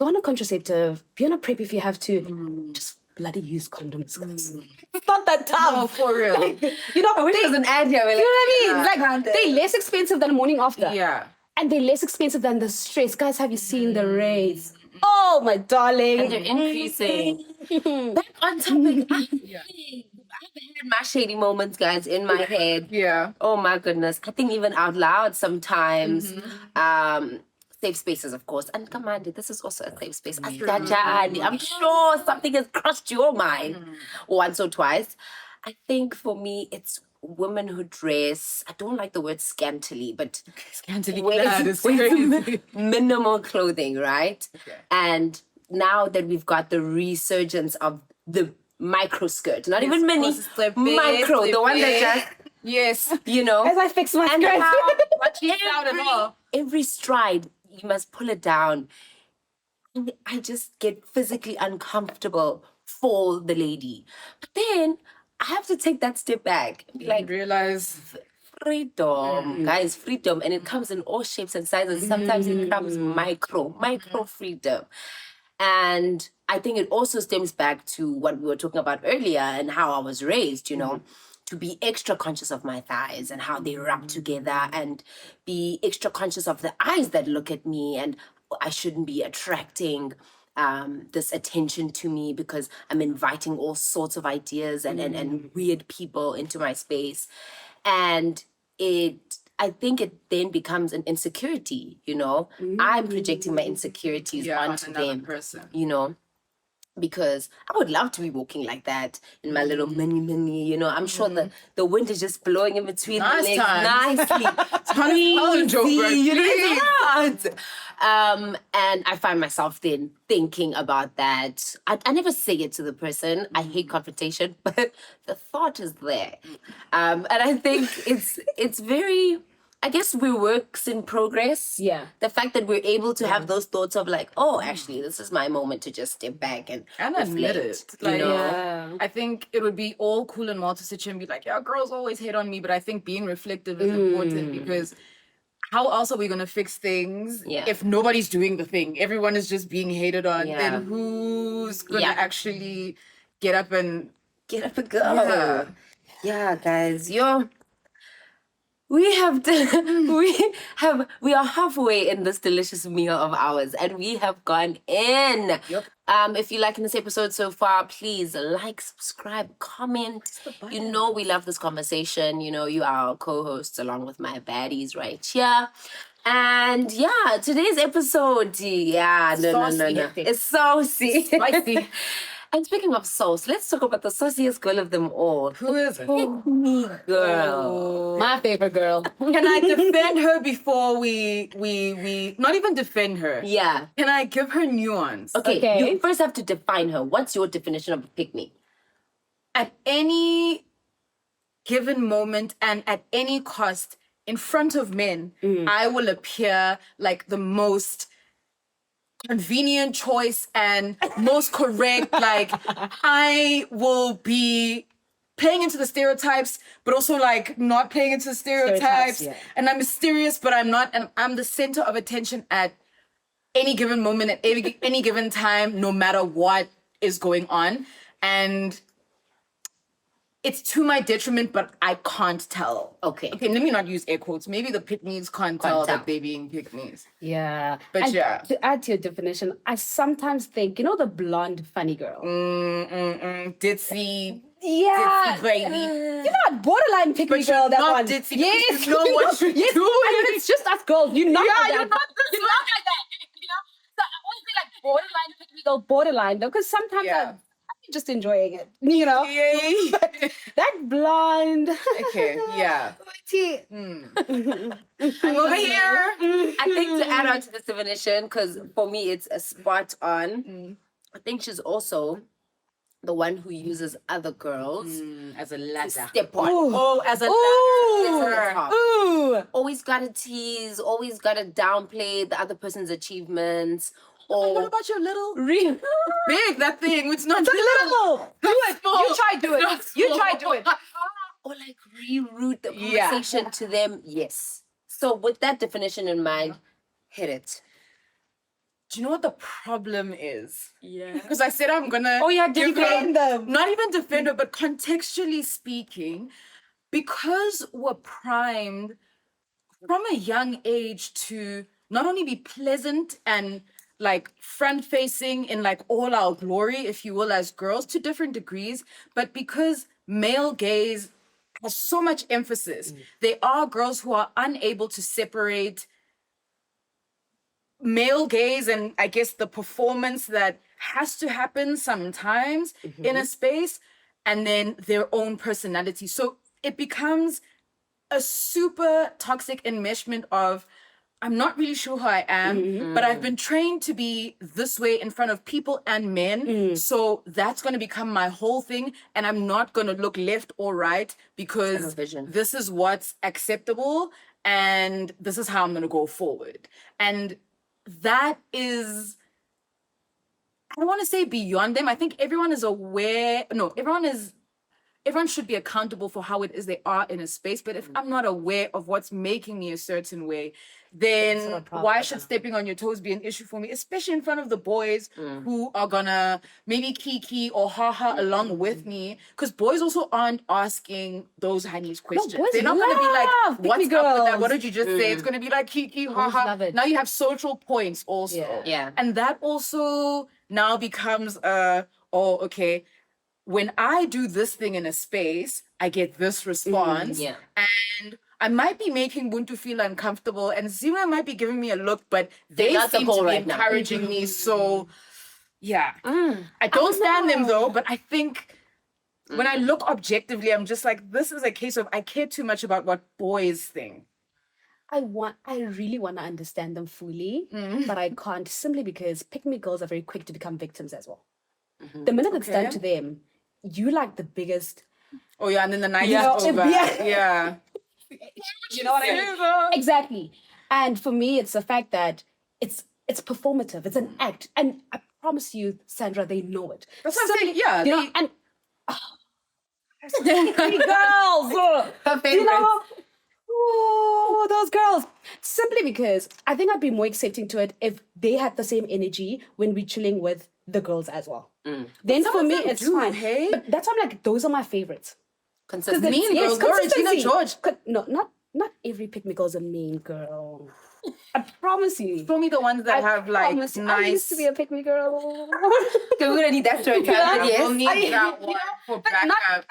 S3: go on a contraceptive, be on a PrEP if you have to. Just bloody use condoms. It's not that tough.
S4: No, for real.
S3: Like,
S1: I wish there was an ad here.
S3: You know what I mean? Like, they're less expensive than the morning after.
S4: Yeah.
S3: And they're less expensive than the stress. Guys, have you seen the rates? Oh, my darling.
S1: And they're increasing. Back on topic. I've had my shady moments, guys, in my head.
S4: Yeah.
S1: Oh, my goodness. I think even out loud sometimes. Safe spaces, of course. And come on, this is also a safe space. I'm sure something has crossed your mind once or twice. I think for me, it's women who dress, I don't like the word scantily, but
S4: Scantily
S1: wear
S4: clad is crazy.
S1: minimal clothing, right?
S4: Okay.
S1: And now that we've got the resurgence of the micro skirt, not even mini, micro, the one that just,
S4: yes,
S3: As I fix my
S1: and
S3: skirt.
S1: how every stride, you must pull it down. And I just get physically uncomfortable for the lady. But then I have to take that step back and be like,
S4: realize
S1: freedom, guys, freedom. And it comes in all shapes and sizes. Sometimes it comes micro freedom. And I think it also stems back to what we were talking about earlier and how I was raised, to be extra conscious of my thighs and how they rub together, and be extra conscious of the eyes that look at me, and I shouldn't be attracting this attention to me because I'm inviting all sorts of ideas and weird people into my space. And I think it then becomes an insecurity, I'm projecting my insecurities onto them,
S4: person.
S1: Because I would love to be walking like that in my little mini, I'm sure the wind is just blowing in between my legs nicely. And I find myself then thinking about that. I never say it to the person. I hate confrontation, but the thought is there. And I think it's very, I guess we're works in progress.
S3: Yeah.
S1: The fact that we're able to have those thoughts of like, oh, actually, this is my moment to just step back and
S4: admit
S1: reflect,
S4: it. Like, I think it would be all cool and well to sit here and be like, yeah, girls always hate on me. But I think being reflective is important, because how else are we going to fix things if nobody's doing the thing? Everyone is just being hated on.
S1: Yeah.
S4: Then who's going to actually get up and
S1: go? Yeah, guys, we are halfway in this delicious meal of ours, and we have gone in.
S4: Yep.
S1: If you liking this episode so far, please like, subscribe, comment. We love this conversation. You are our co-hosts along with my baddies right here. And today's episode, no. It's saucy.
S4: spicy.
S1: And speaking of sauce, let's talk about the sauciest girl of them all.
S4: Who is it?
S1: Me girl.
S3: My favorite girl.
S4: Can I defend her before we not even defend her?
S1: Yeah.
S4: Can I give her nuance?
S1: Okay. You first have to define her. What's your definition of a pick-me?
S4: At any given moment and at any cost in front of men, I will appear like the most convenient choice and most correct. Like, I will be playing into the stereotypes, but also like not playing into the stereotypes. And I'm mysterious, but I'm not. And I'm the center of attention at any given moment, at any given time, no matter what is going on. And it's to my detriment, but I can't tell.
S1: Okay,
S4: let me not use air quotes. Maybe the pick-me's can't tell that they're being pick-me's.
S3: Yeah.
S4: But
S3: and to add to your definition, I sometimes think, the blonde funny girl.
S4: Ditzy.
S3: Yeah.
S4: Ditzy baby.
S3: Borderline pick me girl, that
S4: not
S3: one.
S4: ditzy.
S3: Yes.
S4: You know what you're doing.
S3: I mean, it's just us girls. You're not like that.
S1: You're not like that. So I always be like,
S3: borderline pick me girl, borderline though, because sometimes I'm just enjoying it, you know.
S4: Yeah.
S3: That blonde.
S4: Okay. Yeah.
S3: tea.
S4: I'm over here.
S1: I think to add on to this definition, because for me it's a spot on. I think she's also the one who uses other girls
S4: As a
S1: to
S4: ladder.
S1: step on.
S4: Oh, as a ladder.
S3: Ooh.
S1: Always gotta tease, always gotta downplay the other person's achievements.
S4: What
S1: Or
S4: about your little
S3: Real.
S4: big? That thing. It's not
S3: Little. Do it.
S4: small.
S3: You try do it. You try do it.
S1: or like reroute the
S4: Yeah.
S1: conversation to them. Yes. So with that definition in mind, hit it.
S4: Do you know what the problem is?
S3: Yeah.
S4: Because I said I'm gonna give
S3: defend them.
S4: not even defend her, but contextually speaking, because we're primed from a young age to not only be pleasant and like front facing in like all our glory, if you will, as girls to different degrees, but because male gaze has so much emphasis, there are girls who are unable to separate male gaze and I guess the performance that has to happen sometimes in a space and then their own personality. So it becomes a super toxic enmeshment of I'm not really sure who I am, but I've been trained to be this way in front of people and men. So that's going to become my whole thing. And I'm not going to look left or right because
S1: vision.
S4: this is what's acceptable and this is how I'm going to go forward. And that is, I don't want to say beyond them. I think everyone is aware. No, everyone should be accountable for how it is they are in a space. But if I'm not aware of what's making me a certain way, then why should stepping on your toes be an issue for me? Especially in front of the boys who are gonna maybe kiki or haha along with me. Because boys also aren't asking those Chinese questions.
S3: boys
S4: They're not gonna be like,
S3: love
S4: what's
S3: pick me
S4: up with that?
S3: girls."
S4: What did you just say? It's gonna be like kiki, haha.
S3: love it.
S4: Now you have social points also.
S1: Yeah.
S4: And that also now becomes okay, when I do this thing in a space, I get this response.
S1: Yeah.
S4: And I might be making Buntu feel uncomfortable and Zima might be giving me a look, but they
S1: not the
S4: seem
S1: goal
S4: to be
S1: right now.
S4: encouraging me. So yeah. I don't stand them though, but I think when I look objectively, I'm just like, this is a case of I care too much about what boys think.
S3: I really want to understand them fully, but I can't simply because pick me girls are very quick to become victims as well. The minute it's done
S4: Okay.
S3: to them, you like the biggest.
S4: Oh yeah, and then the night
S3: Yeah.
S4: is over.
S3: Yeah.
S4: Yeah.
S3: You know what I mean? Exactly. And for me, it's the fact that it's performative. It's an act, and I promise you, Sandra, they know it.
S4: That's what I'm saying. Yeah.
S3: You know, and pick me girls. You know. Oh, those girls. Simply because I think I'd be more accepting to it if they had the same energy when we're chilling with the girls as well. Then for
S4: of
S3: me,
S4: them
S3: it's
S4: do,
S3: fine.
S4: hey?
S3: But that's why I'm like, those are my favorites.
S1: Consistent.
S4: Mean Girls, go Regina
S3: consistency.
S4: George.
S3: No, not every pick me girl's a mean girl. I promise you.
S4: Show me the ones that have like
S3: promise you.
S4: nice.
S3: I used to be a pick me girl.
S1: Okay, we're gonna need that story time.
S3: Yeah.
S1: But yes.
S4: We'll need that one for backup.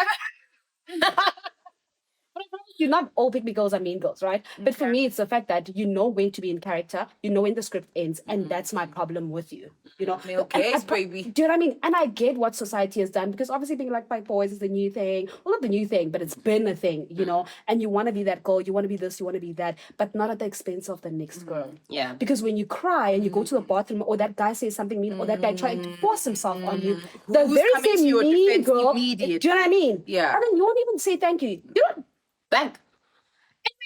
S3: You're not all pick me girls are mean girls, right? But for me, it's the fact that you know when to be in character, you know when the script ends, and that's my problem with you. You know,
S4: Male gaze, baby.
S3: Do you know what I mean? And I get what society has done because obviously being like by boys is the new thing. Well, not the new thing, but it's been a thing, you know. And you want to be that girl, you want to be this, you want to be that, but not at the expense of the next girl.
S1: Yeah.
S3: Because when you cry and you go to the bathroom, or that guy says something mean, or that guy trying to force himself on you, the
S4: Who's
S3: very
S4: coming to
S3: same
S4: your
S3: mean
S4: defense
S3: girl.
S4: immediately?
S3: Do you know what I mean?
S4: Yeah.
S3: And then you won't even say thank you. You know,
S1: Back.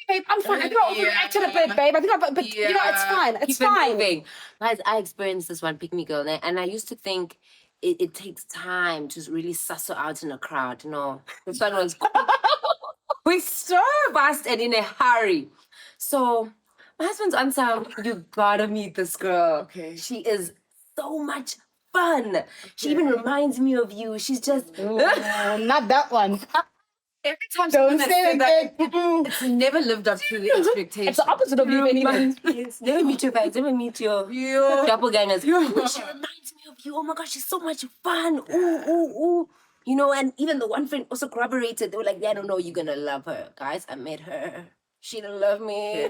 S3: babe, I'm fine. I think I overreacted a bit, babe. I think but you know, it's fine. It's
S1: Keep it
S3: fine.
S1: moving. Guys, I experienced this one pick me girl, and I used to think it takes time to really suss her out in a crowd. No, this one was quick, so fast and in a hurry. So my husband's answer, you gotta meet this girl.
S4: Okay.
S1: She is so much fun. She even reminds me of you. She's just
S3: Not that one.
S4: Every time
S3: Don't
S4: someone has
S3: say
S4: said
S3: it
S4: that,
S3: again.
S4: it's never lived up to the expectation.
S3: It's the opposite of you, anything.
S1: Never meet your guys, never meet your
S4: Yeah.
S1: doppelgangers. She reminds me of you. Oh my gosh, she's so much fun. Ooh, ooh, ooh. You know, and even the one friend also corroborated. They were like, yeah, I don't know, you're gonna love her. Guys, I met her. She didn't love me. I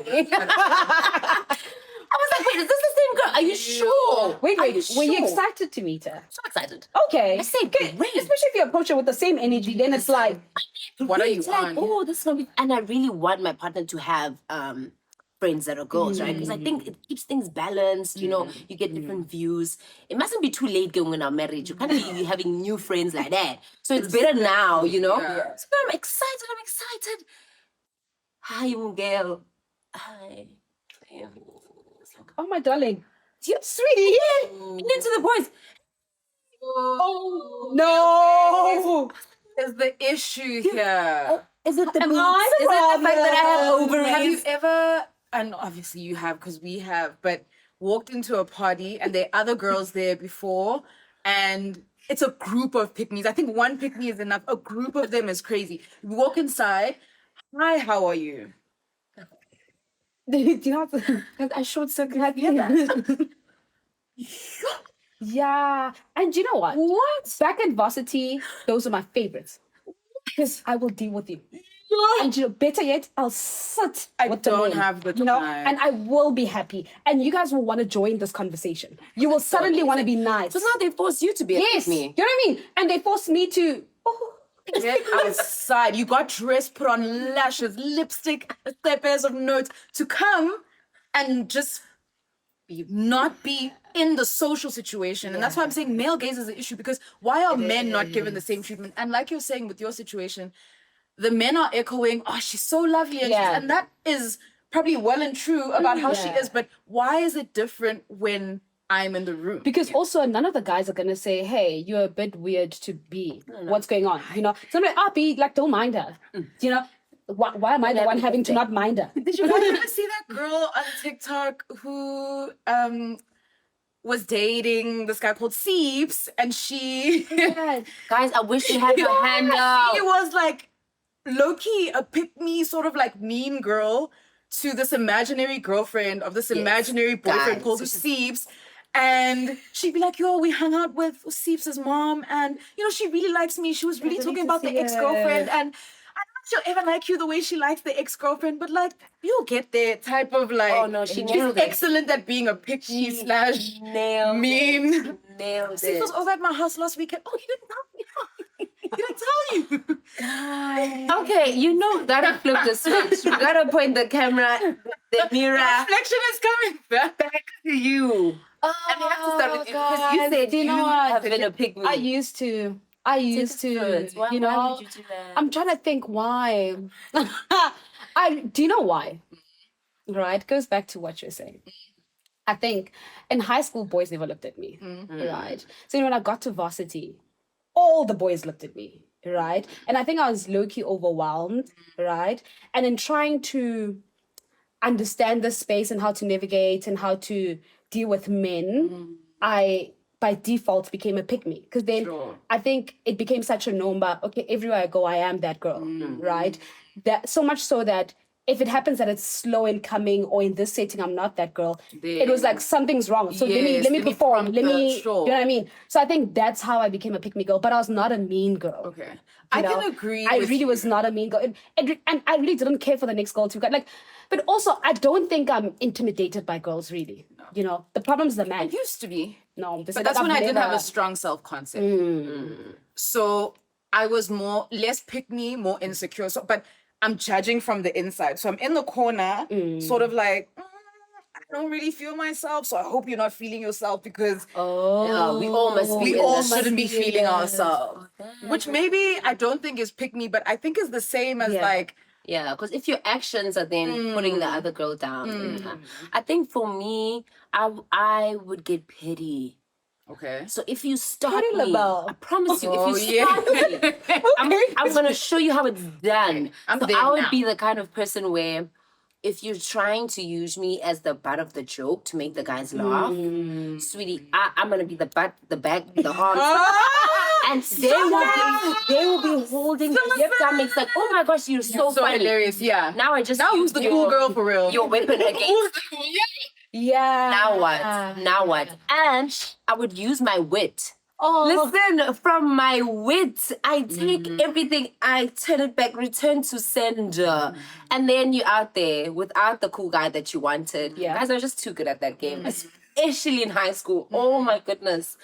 S1: was like, wait, is this the same girl? are you sure?
S3: Wait,
S1: Are
S3: were you
S1: sure?
S3: excited to meet her?
S1: So excited.
S3: Okay.
S1: I said,
S3: Okay,
S1: great.
S3: especially if you approach her with the same energy, then it's like,
S4: What are you
S1: It's like,
S4: on?
S1: oh, this is gonna be, and I really want my partner to have friends that are girls, right? Because I think it keeps things balanced. You know, you get different views. It mustn't be too late going in our marriage. You can't be having new friends like that. So it's better now, you know.
S4: Yeah.
S1: So I'm excited. I'm excited. Hi, Miguel. Hi.
S3: oh my darling.
S1: Yeah, sweetie. Yeah. And then to the boys.
S3: Oh no.
S4: Is the issue here?
S1: Is it the
S3: Am
S1: boots?
S3: I the
S1: Is it the fact that I have
S3: problem?
S4: Have you
S1: ovaries?
S4: ever, and obviously you have because we have, but walked into a party and there are other girls there before and it's a group of pick-me's. I think one pick-me is enough. A group of them is crazy. You walk inside, hi, how are you?
S3: Do you know what? I short circuit. Yeah. And you know what? What? Back at varsity, those are my favorites. Because I will deal with you. And you know, better yet, I'll sit
S4: I
S3: with the
S4: don't
S3: men,
S4: have the
S3: you know,
S4: time.
S3: and I will be happy. And you guys will want to join this conversation. You will suddenly want to be nice.
S1: So now they force you to be
S3: Yes.
S1: a
S3: You
S1: me.
S3: know what I mean? And they forced me to, oh,
S4: Get outside. You got dressed, put on lashes, lipstick, a pairs of notes to come and just not be in the social situation. And that's why I'm saying male gaze is an issue because why are men not given the same treatment? And like you're saying with your situation, the men are echoing, oh, she's so lovely. And,
S3: Yeah.
S4: and that is probably well and true about how she
S3: Yeah.
S4: is. But why is it different when I'm in the room?
S3: because also none of the guys are gonna say, "Hey, you're a bit weird to be. What's going on?" You know, so I'm like, "Ah, be like, don't mind her." You know, why am I the one having to not mind her?
S4: Did you ever see that girl on TikTok who was dating this guy called Seeps and she
S1: Guys, I wish you had your hand up.
S4: she was like low-key a pick-me sort of like mean girl to this imaginary girlfriend of this imaginary boyfriend
S1: guys.
S4: called Seeps. And she'd be like, yo, we hung out with Seeps' mom and, you know, she really likes me. She was really talking about the ex-girlfriend and I don't know if she'll ever like you the way she likes the ex-girlfriend, but like, you'll get there type of like,
S1: Oh, no, she
S4: she's
S1: nailed it.
S4: excellent at being a pick-me /
S1: Nailed
S4: mean.
S1: it. Nailed
S4: Seeps
S1: it.
S4: was over at my house last weekend. Oh, he didn't tell me. He didn't tell you.
S1: Okay, you know gotta flip the switch. You gotta point the camera, the mirror
S4: Reflection is coming back.
S1: back to you. And we have to start with you because you
S3: guys,
S1: said
S3: do you
S1: you
S3: know what?
S1: have been a pick me.
S3: I used to. Why,
S1: Why
S3: you know,
S1: would you do that?
S3: I'm trying to think why. Do you know why? Right? It goes back to what you're saying. I think in high school, boys never looked at me. Right? So when I got to varsity, all the boys looked at me. Right? And I think I was low-key overwhelmed. Right? And in trying to understand the space and how to navigate and how to deal with men, I by default became a pick-me because then I think it became such a norm. But okay, everywhere I go, I am that girl, right? That so much so that if it happens that it's slow in coming or in this setting, I'm not that girl. It was like something's wrong. So
S4: Yes,
S3: let me perform.
S4: prompt
S3: Let
S4: the-
S3: me,
S4: sure.
S3: you know what I mean? So I think that's how I became a pick-me girl. But I was not a mean girl.
S4: Okay.
S3: You
S4: I
S3: know?
S4: can agree.
S3: I
S4: with
S3: really was not a mean girl. And I really didn't care for the next girl to go. Like, but also, I don't think I'm intimidated by girls, really. You know, the problem's the man.
S4: It used to be.
S3: No,
S4: But that's when I didn't have a strong self-concept. So I was less pick-me, more insecure. So, but I'm judging from the inside. So I'm in the corner, sort of like, I don't really feel myself. So I hope you're not feeling yourself because
S1: Yeah, we all must be
S4: we
S1: in
S4: all
S1: this.
S4: shouldn't be
S3: be in
S4: feeling
S3: this.
S4: ourselves. Which maybe I don't think is pick-me, but I think is the same as like,
S1: Yeah, because if your actions are then putting the other girl down, then, I think for me, I would get pity.
S4: okay.
S1: So if you start
S3: Pity
S1: me,
S3: Labelle.
S1: I promise you,
S4: Oh,
S1: if you start me, I'm gonna show you how it's done.
S4: I'm
S1: So
S4: there
S1: I would
S4: now.
S1: be the kind of person where if you're trying to use me as the butt of the joke to make the guys laugh, sweetie, I'm gonna be the butt, the back, the arms. And they will be holding the hip stomachs like, oh my gosh, you're so
S4: So
S1: funny.
S4: hilarious, yeah.
S1: Now I just
S4: Now who's
S1: used
S4: the cool girl for real?
S1: your weapon against.
S3: Yeah.
S1: Now what? Now what? And I would use my wit.
S3: Oh.
S1: Listen, from my wit, I take everything, I turn it back, return to sender. And then you're out there without the cool guy that you wanted.
S3: Yeah.
S1: Guys are just too good at that game. especially in high school. Oh my goodness.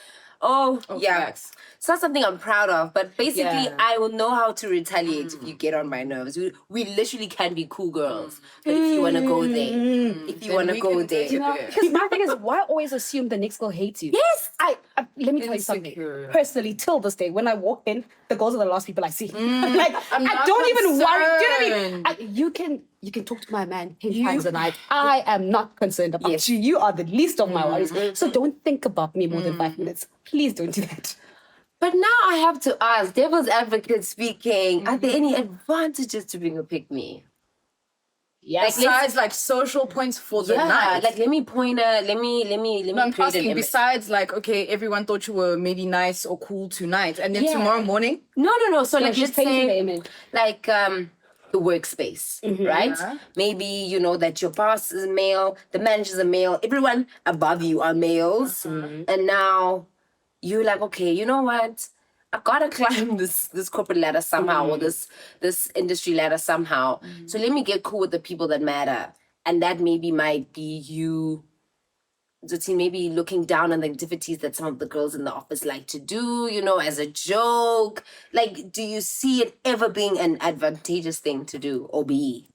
S1: Oh, yeah.
S4: facts.
S1: It's not something I'm proud of, but basically,
S3: Yeah.
S1: I will know how to retaliate if you get on my nerves. We literally can be cool girls, but if you want to go there, if you want to go there,
S3: You know, because my thing is, why always assume the next girl hates you?
S1: yes,
S3: I let me tell you something.
S4: Insecure.
S3: Personally, till this day, when I walk in, the girls are the last people I see. Like
S4: I'm
S3: I
S4: not
S3: don't even worry. Do you know what I mean?
S4: concerned.
S3: You can talk to my man 10 times a night. I am not concerned about
S1: Yes.
S3: you. You are the least of my worries. So don't think about me more than 5 minutes. Please don't do that.
S1: But now I have to ask, devil's advocate speaking, are there any advantages to being a pick-me?
S3: Yes.
S4: Besides, like, social points for the
S1: Yeah,
S4: night.
S1: like let me
S4: I'm
S1: create an
S4: asking,
S1: image.
S4: besides, like, okay, everyone thought you were maybe nice or cool tonight, and then
S3: Yeah.
S4: tomorrow morning,
S1: No. So
S3: No,
S1: like
S3: she's
S1: let's
S3: painting the
S1: say
S3: image.
S1: like the workspace, right?
S4: Yeah.
S1: Maybe you know that your boss is male, the manager's a male, everyone above you are males, and now you're like, okay, you know what? I gotta climb this corporate ladder somehow, or this industry ladder somehow. So let me get cool with the people that matter, and that maybe might be you. Zutine, maybe looking down on the activities that some of the girls in the office like to do, you know, as a joke. Like, do you see it ever being an advantageous thing to do or be?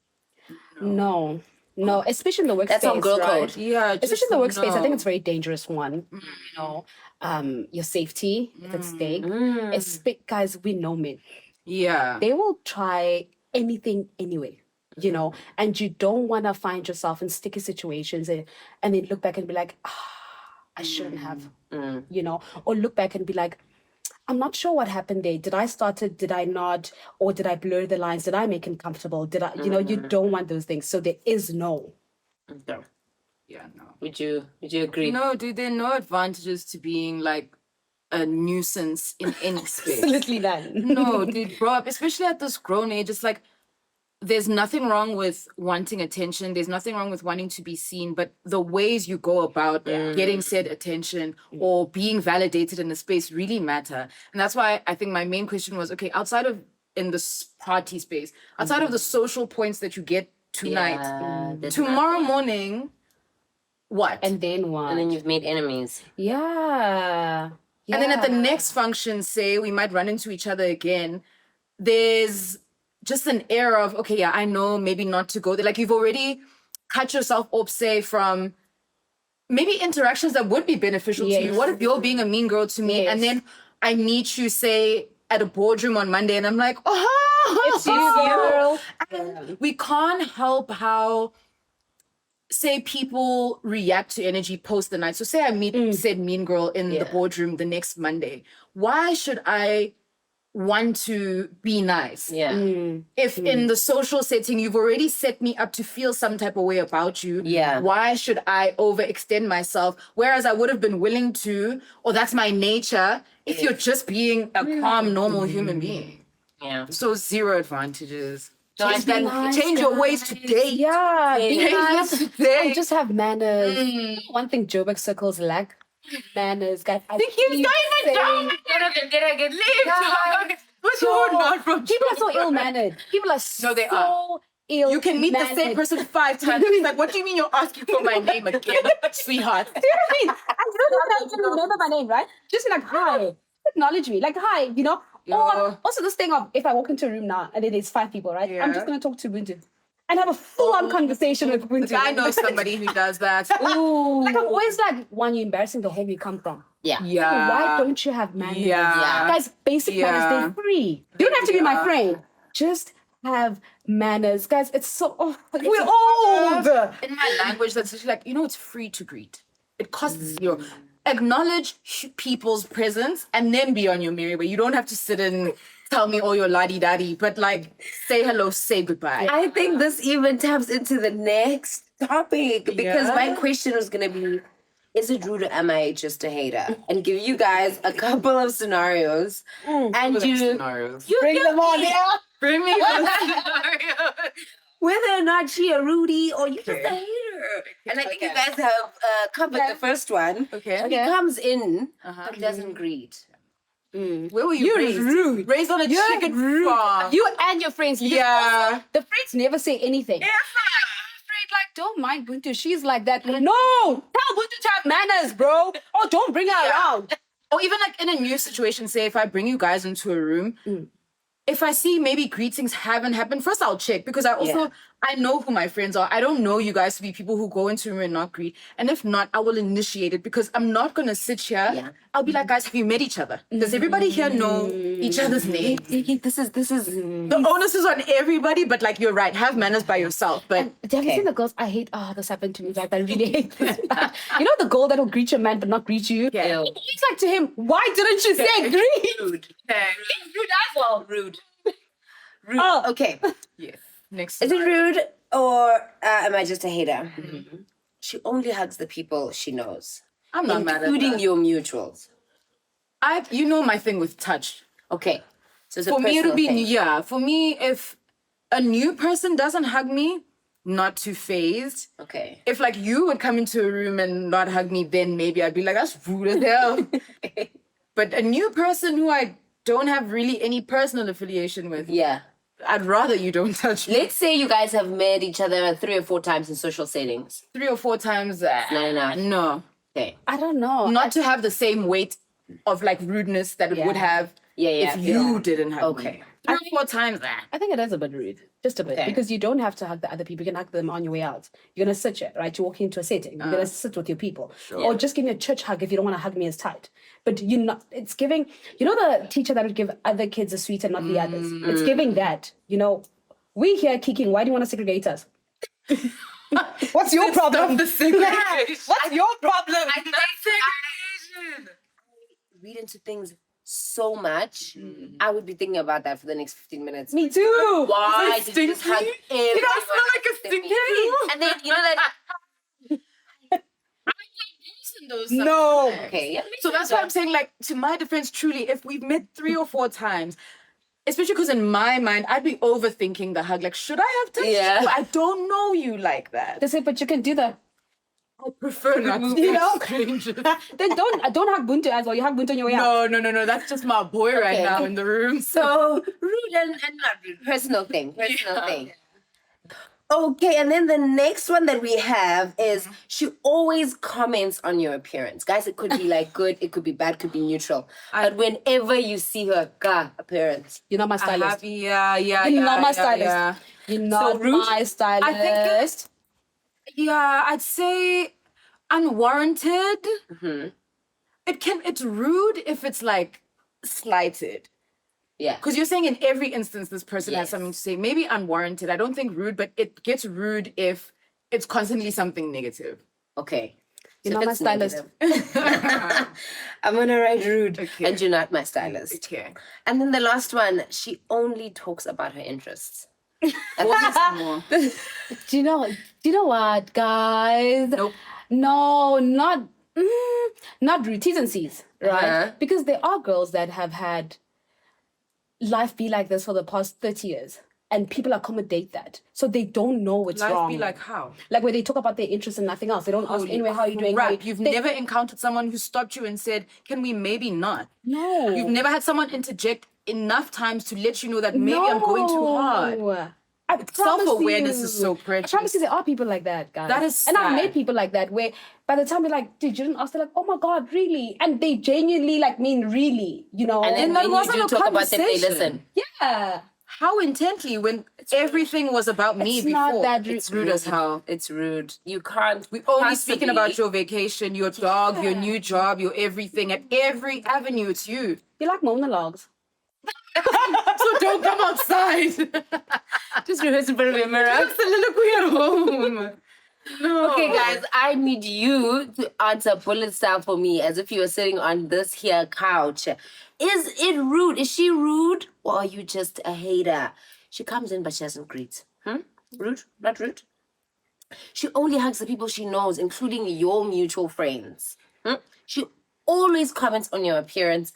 S3: No, especially in the workspace.
S1: That's on girl
S3: right?
S1: code.
S4: yeah, just
S3: Especially in the workspace, I think
S4: no.
S3: it's a very dangerous one. You know, your safety is at stake. It's big, guys. We know men.
S4: Yeah.
S3: They will try anything anyway. You know, and you don't want to find yourself in sticky situations and then look back and be like, I shouldn't have. You know, or look back and be like, I'm not sure what happened there. Did I start it? Did I not? Or did I blur the lines? Did I make him comfortable? Did I, you know, you don't want those things. So there is no.
S1: No.
S4: Yeah, no.
S1: Would you agree?
S4: No, dude, there are no advantages to being like a nuisance in any space.
S3: Absolutely none.
S4: No, dude, grow up, especially at this grown age. It's like there's nothing wrong with wanting attention. There's nothing wrong with wanting to be seen, but the ways you go about getting said attention or being validated in the space really matter. And that's why I think my main question was, okay, outside of in this party space, outside of the social points that you get tonight,
S1: Yeah,
S4: tomorrow morning, what?
S3: And then what?
S1: and then you've made enemies.
S3: Yeah.
S4: And then at the next function, say we might run into each other again, there's just an air of, okay, yeah, I know maybe not to go there. Like you've already cut yourself off, say, from maybe interactions that would be beneficial to you.
S3: Yes.
S4: What if you're being a mean girl to me and then I meet you, say, at a boardroom on Monday and I'm like, oh,
S3: It's you, girl.
S4: And we can't help how, say, people react to energy post the night. So say I meet said mean girl in the boardroom the next Monday. Why should I want to be nice?
S1: Yeah.
S4: If in the social setting you've already set me up to feel some type of way about you,
S1: Yeah.
S4: why should I overextend myself? Whereas I would have been willing to, or that's my nature, if you're just being a calm, normal human being.
S1: Yeah.
S4: So zero advantages.
S1: No, I
S4: Change,
S1: think-
S4: change your ways today.
S3: Yeah, be
S4: Change
S3: nice
S4: today.
S3: and just have manners. One thing Joburg circles lack: manners. Guys, I
S4: Keep
S3: keep
S4: going
S3: saying-
S1: Did I get leave?
S4: What's your not from
S3: People are so ill-mannered. People are
S4: No, they
S3: so
S4: are.
S3: ill.
S4: You can meet the same person 5 times. It's like, what do you mean you're asking for my name again, sweetheart?
S3: You know what I mean? I don't even remember my name, right? Just be like, hi. Acknowledge me. Like, hi, you know?
S4: Yeah.
S3: Or also this thing of if I walk into a room now and then there's 5 people, right? I'm just going to talk to Buntu and have a full-on conversation with Buntu.
S4: I know somebody who does that.
S3: Ooh. Like, I'm always like, one, you're embarrassing the home you come from.
S1: Yeah.
S4: Yeah.
S3: Why don't you have manners?
S4: Yeah.
S3: Guys, basic manners, they're free. You don't have to be my friend. Just have manners. Guys, it's so... Oh, we're old!
S4: In my language, that's just like, it's free to greet. It costs zero. Acknowledge people's presence and then be on your merry way. You don't have to sit and tell me all your la-di-da-di, but like, say hello, say goodbye.
S1: I think this even taps into the next topic because my question was going to be, is it rude or am I just a hater? And give you guys a couple of scenarios. And you
S3: Bring
S1: give
S3: them on,
S1: me
S3: yeah.
S4: Bring me
S1: whether or not she a Rudy or you just a hater. And I think you guys have covered the first one.
S4: Okay.
S1: He comes in but doesn't greet.
S4: Where were you
S3: You're
S4: raised?
S3: rude.
S4: Raised on a chicken farm.
S3: You and your friends.
S4: Yeah.
S3: The friends never say anything.
S4: Straight like
S3: don't mind Buntu. She's like that. No! Tell Buntu to have manners, bro. Oh, don't bring her around.
S4: Or even like in a new situation, say if I bring you guys into a room, if I see maybe greetings haven't happened, first I'll check because I know who my friends are. I don't know you guys to be people who go into a room and not greet. And if not, I will initiate it because I'm not gonna sit here.
S1: Yeah.
S4: I'll be like, guys, have you met each other? Does everybody here know each other's names?
S1: This is
S4: The onus is on everybody, but like you're right, have manners by yourself. But
S3: Have you seen the girls? I hate, this happened to me. Like, I really hate this. You know the girl that will greet your man but not greet you?
S4: Yeah.
S3: It's like to him, why didn't you say greet?
S1: rude.
S3: It's rude as well.
S1: Rude.
S3: Oh,
S1: Okay.
S4: yeah. Next.
S1: Is it rude or am I just a hater? She only hugs the people she knows,
S4: I'm not mad at
S1: including
S4: that.
S1: your mutuals.
S4: You know my thing with touch.
S1: Okay. So it's a
S4: For me, it'll
S1: personal
S4: be
S1: thing.
S4: For me, if a new person doesn't hug me, not too phased.
S1: Okay.
S4: If like you would come into a room and not hug me, then maybe I'd be like, that's rude as hell. But a new person who I don't have really any personal affiliation with,
S1: Yeah.
S4: I'd rather you don't touch me.
S1: Let's say you guys have met each other 3 or 4 times in social settings.
S4: 3 or 4 times.
S1: Not enough.
S4: No.
S1: Okay.
S3: I don't know.
S4: Not to have the same weight of like rudeness that it would have
S1: Yeah.
S4: if you didn't hug
S1: Okay.
S4: me. 3 or 4 times.
S3: I think it is a bit rude. Just a bit.
S1: Okay.
S3: Because you don't have to hug the other people. You can hug them on your way out. You're going to sit here, right? You're walking into a setting. You're going to sit with your people. Or just give me a church hug if you don't want to hug me as tight. But you're not, it's giving, you know the teacher that would give other kids a sweet and not the others? It's giving that, you know. We here kicking, why do you want to segregate us? What's your problem?
S4: The segregation.
S3: What's your problem?
S1: I read into things so much. I would be thinking about that for the next 15 minutes.
S3: Me too.
S1: Why did you just hug
S4: You don't smell like a stinky.
S1: And then, you know that...
S4: No.
S1: Okay, yeah.
S4: So that's why I'm saying, like, to my defense, truly, if we've met 3 or 4 times, especially because in my mind, I'd be overthinking the hug. Like, should I have touched
S1: Yeah.
S4: you? I don't know you like that.
S3: They say, but you can do that.
S4: I prefer not to
S3: You
S4: be
S3: know?
S4: strangers.
S3: Then don't hug Buntu as well. You hug Buntu on your way out.
S4: No. That's just my boy right
S1: Okay.
S4: now in the room.
S1: So, rude and not rude. Personal thing. Personal thing. Okay, and then the next one that we have is she always comments on your appearance. Guys, it could be like good, it could be bad, could be neutral. But whenever you see her appearance,
S3: You're not my stylist.
S4: Yeah.
S3: You're not my stylist.
S4: Yeah.
S3: You're not
S1: rude?
S3: my stylist.
S4: I think Yeah, I'd say unwarranted. It's rude if it's like slighted.
S1: yeah.
S4: Because you're saying in every instance this person has
S1: Yes.
S4: something to say. Maybe unwarranted. I don't think rude, but it gets rude if it's constantly something negative.
S1: Okay.
S3: You're
S1: So
S3: not my
S1: if it's
S3: stylist.
S1: negative- I'm gonna write rude,
S4: Okay.
S1: and you're not my stylist.
S4: Okay.
S1: And then the last one, she only talks about her interests.
S4: More.
S3: Do you know what, guys?
S4: Nope.
S3: No, not rude. T's and C's, right?
S1: Uh-huh.
S3: Because there are girls that have had life be like this for the past 30 years. And people accommodate that. So they don't know what's
S4: Life
S3: wrong.
S4: be like how?
S3: Like where they talk about their interests and nothing else. They don't ask anyway, how are you doing? How
S4: Right. You've never encountered someone who stopped you and said, can we maybe not?
S3: No.
S4: You've never had someone interject enough times to let you know that maybe I'm going too hard.
S3: No. I promise
S4: Self-awareness
S3: you.
S4: is so precious.
S3: I promise you there are people like that, guys.
S4: That is
S3: And I've
S4: sad.
S3: met people like that where by the time you're like, dude, you didn't ask, they're like, oh my God, really? And they genuinely like mean really, you know?
S1: And then
S4: that
S1: when you
S4: wasn't
S1: do
S4: a
S1: talk about them, they
S4: conversation.
S1: listen.
S3: yeah.
S4: How intently when everything was about me
S3: It's
S4: before.
S3: not that
S4: It's rude as hell.
S1: It's rude. You can't.
S4: We're only speaking
S1: possibly-
S4: about your vacation, your dog, your new job, your everything. At every avenue, it's you.
S3: You like monologues.
S4: So don't come outside.
S1: Just rehearse in front of your mirror.
S4: Soliloquy at home. No.
S1: Okay, guys, I need you to answer bullet style for me as if you were sitting on this here couch. Is it rude? Is she rude? Or are you just a hater? She comes in, but she doesn't greet. Rude? Not rude? She only hugs the people she knows, including your mutual friends. She always comments on your appearance.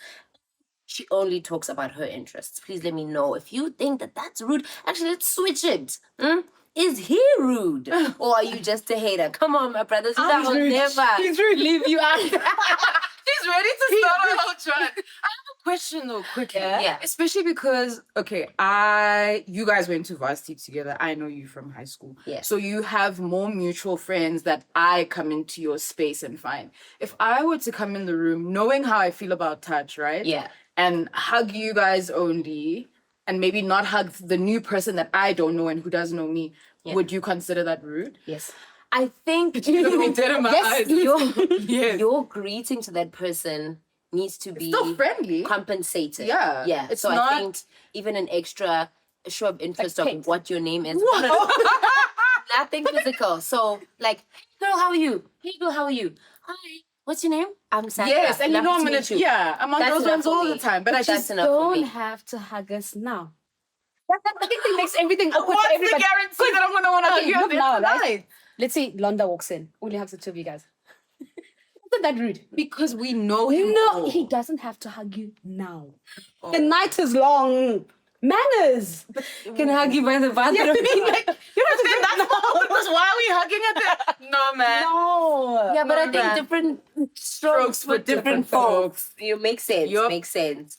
S1: She only talks about her interests. Please let me know if you think that that's rude. Actually, let's switch it. Is he rude? Or are you just a hater? Come on, my brothers. I will never
S4: He's rude.
S1: leave you out.
S4: He's ready to start a whole track. I have a Question though, quickly.
S1: Yeah.
S4: Especially because, okay, you guys went to varsity together. I know you from high school.
S1: Yeah.
S4: So you have more mutual friends that I come into your space and find. If I were to come in the room knowing how I feel about touch, right?
S1: Yeah.
S4: And hug you guys only, and maybe not hug the new person that I don't know and who doesn't know me, would you consider that rude?
S1: Yes. I think
S4: Look me dead in my eyes.
S1: your greeting to that person needs to be
S4: Still friendly.
S1: compensated.
S4: Yeah.
S1: Yeah.
S4: It's
S1: So I
S4: not-
S1: think even an extra show of interest
S3: Like
S1: of
S3: paint.
S1: what your name is. Nothing physical. So like, hey girl, how are you? Hey girl, how are you? Hi. What's your name? I'm Sandra.
S4: Yes, and you know
S1: Lovely
S4: I'm
S1: to
S4: gonna,
S1: meet you.
S4: yeah, I'm on
S1: That's
S4: those
S1: enough
S4: ones
S1: for
S4: all
S1: me.
S4: the time. But I
S1: That's
S4: just
S1: enough for
S3: Don't
S1: me.
S3: have to hug us now. That thing makes everything awkward for
S4: what's the
S3: everybody.
S4: guarantee that I'm gonna want to hug you
S3: Look
S4: at
S3: now,
S4: the
S3: right?
S4: night?
S3: Let's say Londa walks in, only hugs the two of you guys. Isn't that rude?
S4: Because we know him.
S3: No,
S4: all.
S3: he doesn't have to hug you now. The night is long. Manners.
S1: Can I hug you by the bathroom?
S3: You know what I mean? Like, you don't have to do
S4: That's
S3: it now.
S4: because why are we hugging at the... No, man.
S3: No.
S1: Yeah, but I
S4: No,
S1: think
S4: man.
S1: different strokes for different folks. You make sense.
S4: Yup.
S1: Makes sense.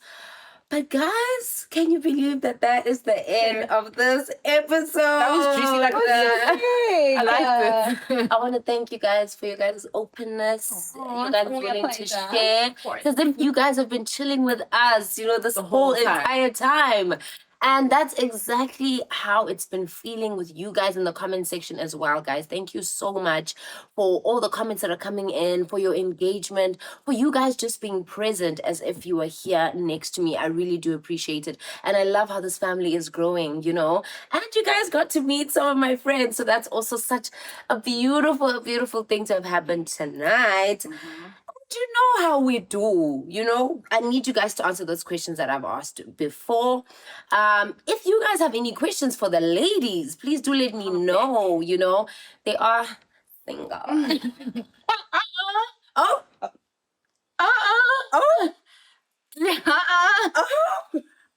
S1: But guys, can you believe that is the end of this episode?
S4: That was juicy like that.
S3: I
S4: like this.
S1: I want to thank you guys for your guys' openness. You guys
S3: it's
S1: willing
S3: a
S1: to
S3: pleasure.
S1: share. Because if you guys have been chilling with us, this whole
S4: whole time.
S1: entire time. And that's exactly how it's been feeling with you guys in the comment section as well, guys. Thank you so much for all the comments that are coming in, for your engagement, for you guys just being present as if you were here next to me. I really do appreciate it. And I love how this family is growing, And you guys got to meet some of my friends. So that's also such a beautiful, beautiful thing to have happened tonight. You know how we do, I need you guys to answer those questions that I've asked before. If you guys have any questions for the ladies, please do let me know, they are single. Oh.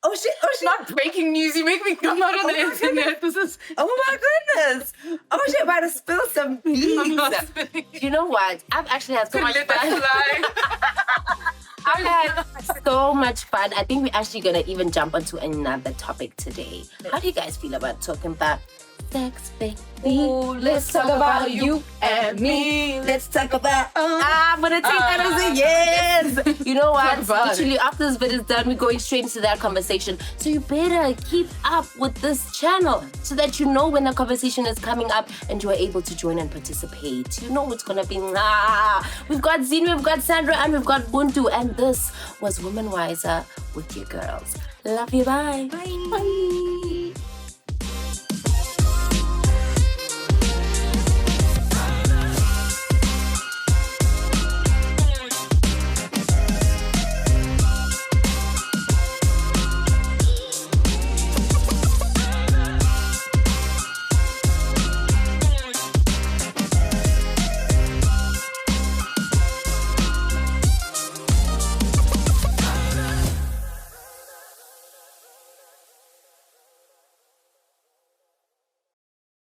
S1: Oh shit,
S4: Not breaking news. You make me come out on the internet. This is...
S1: oh my goodness. Oh shit, about to spill some beans. You know what? I've actually had so much fun. I've had so much fun. I think we're actually gonna even jump onto another topic today. How do you guys feel about talking about sex, baby?
S3: Let's talk about you and me.
S1: Let's talk about. I'm gonna take that as a yes. You know what?
S4: about
S1: Literally, after this video is done, we're going straight into that conversation. So you better keep up with this channel so that you know when the conversation is coming up and you are able to join and participate. You know it's gonna be. We've got Zine, we've got Sandra, and we've got Buntu, and this was WomanWizer with your girls. Love you. Bye.
S3: Bye.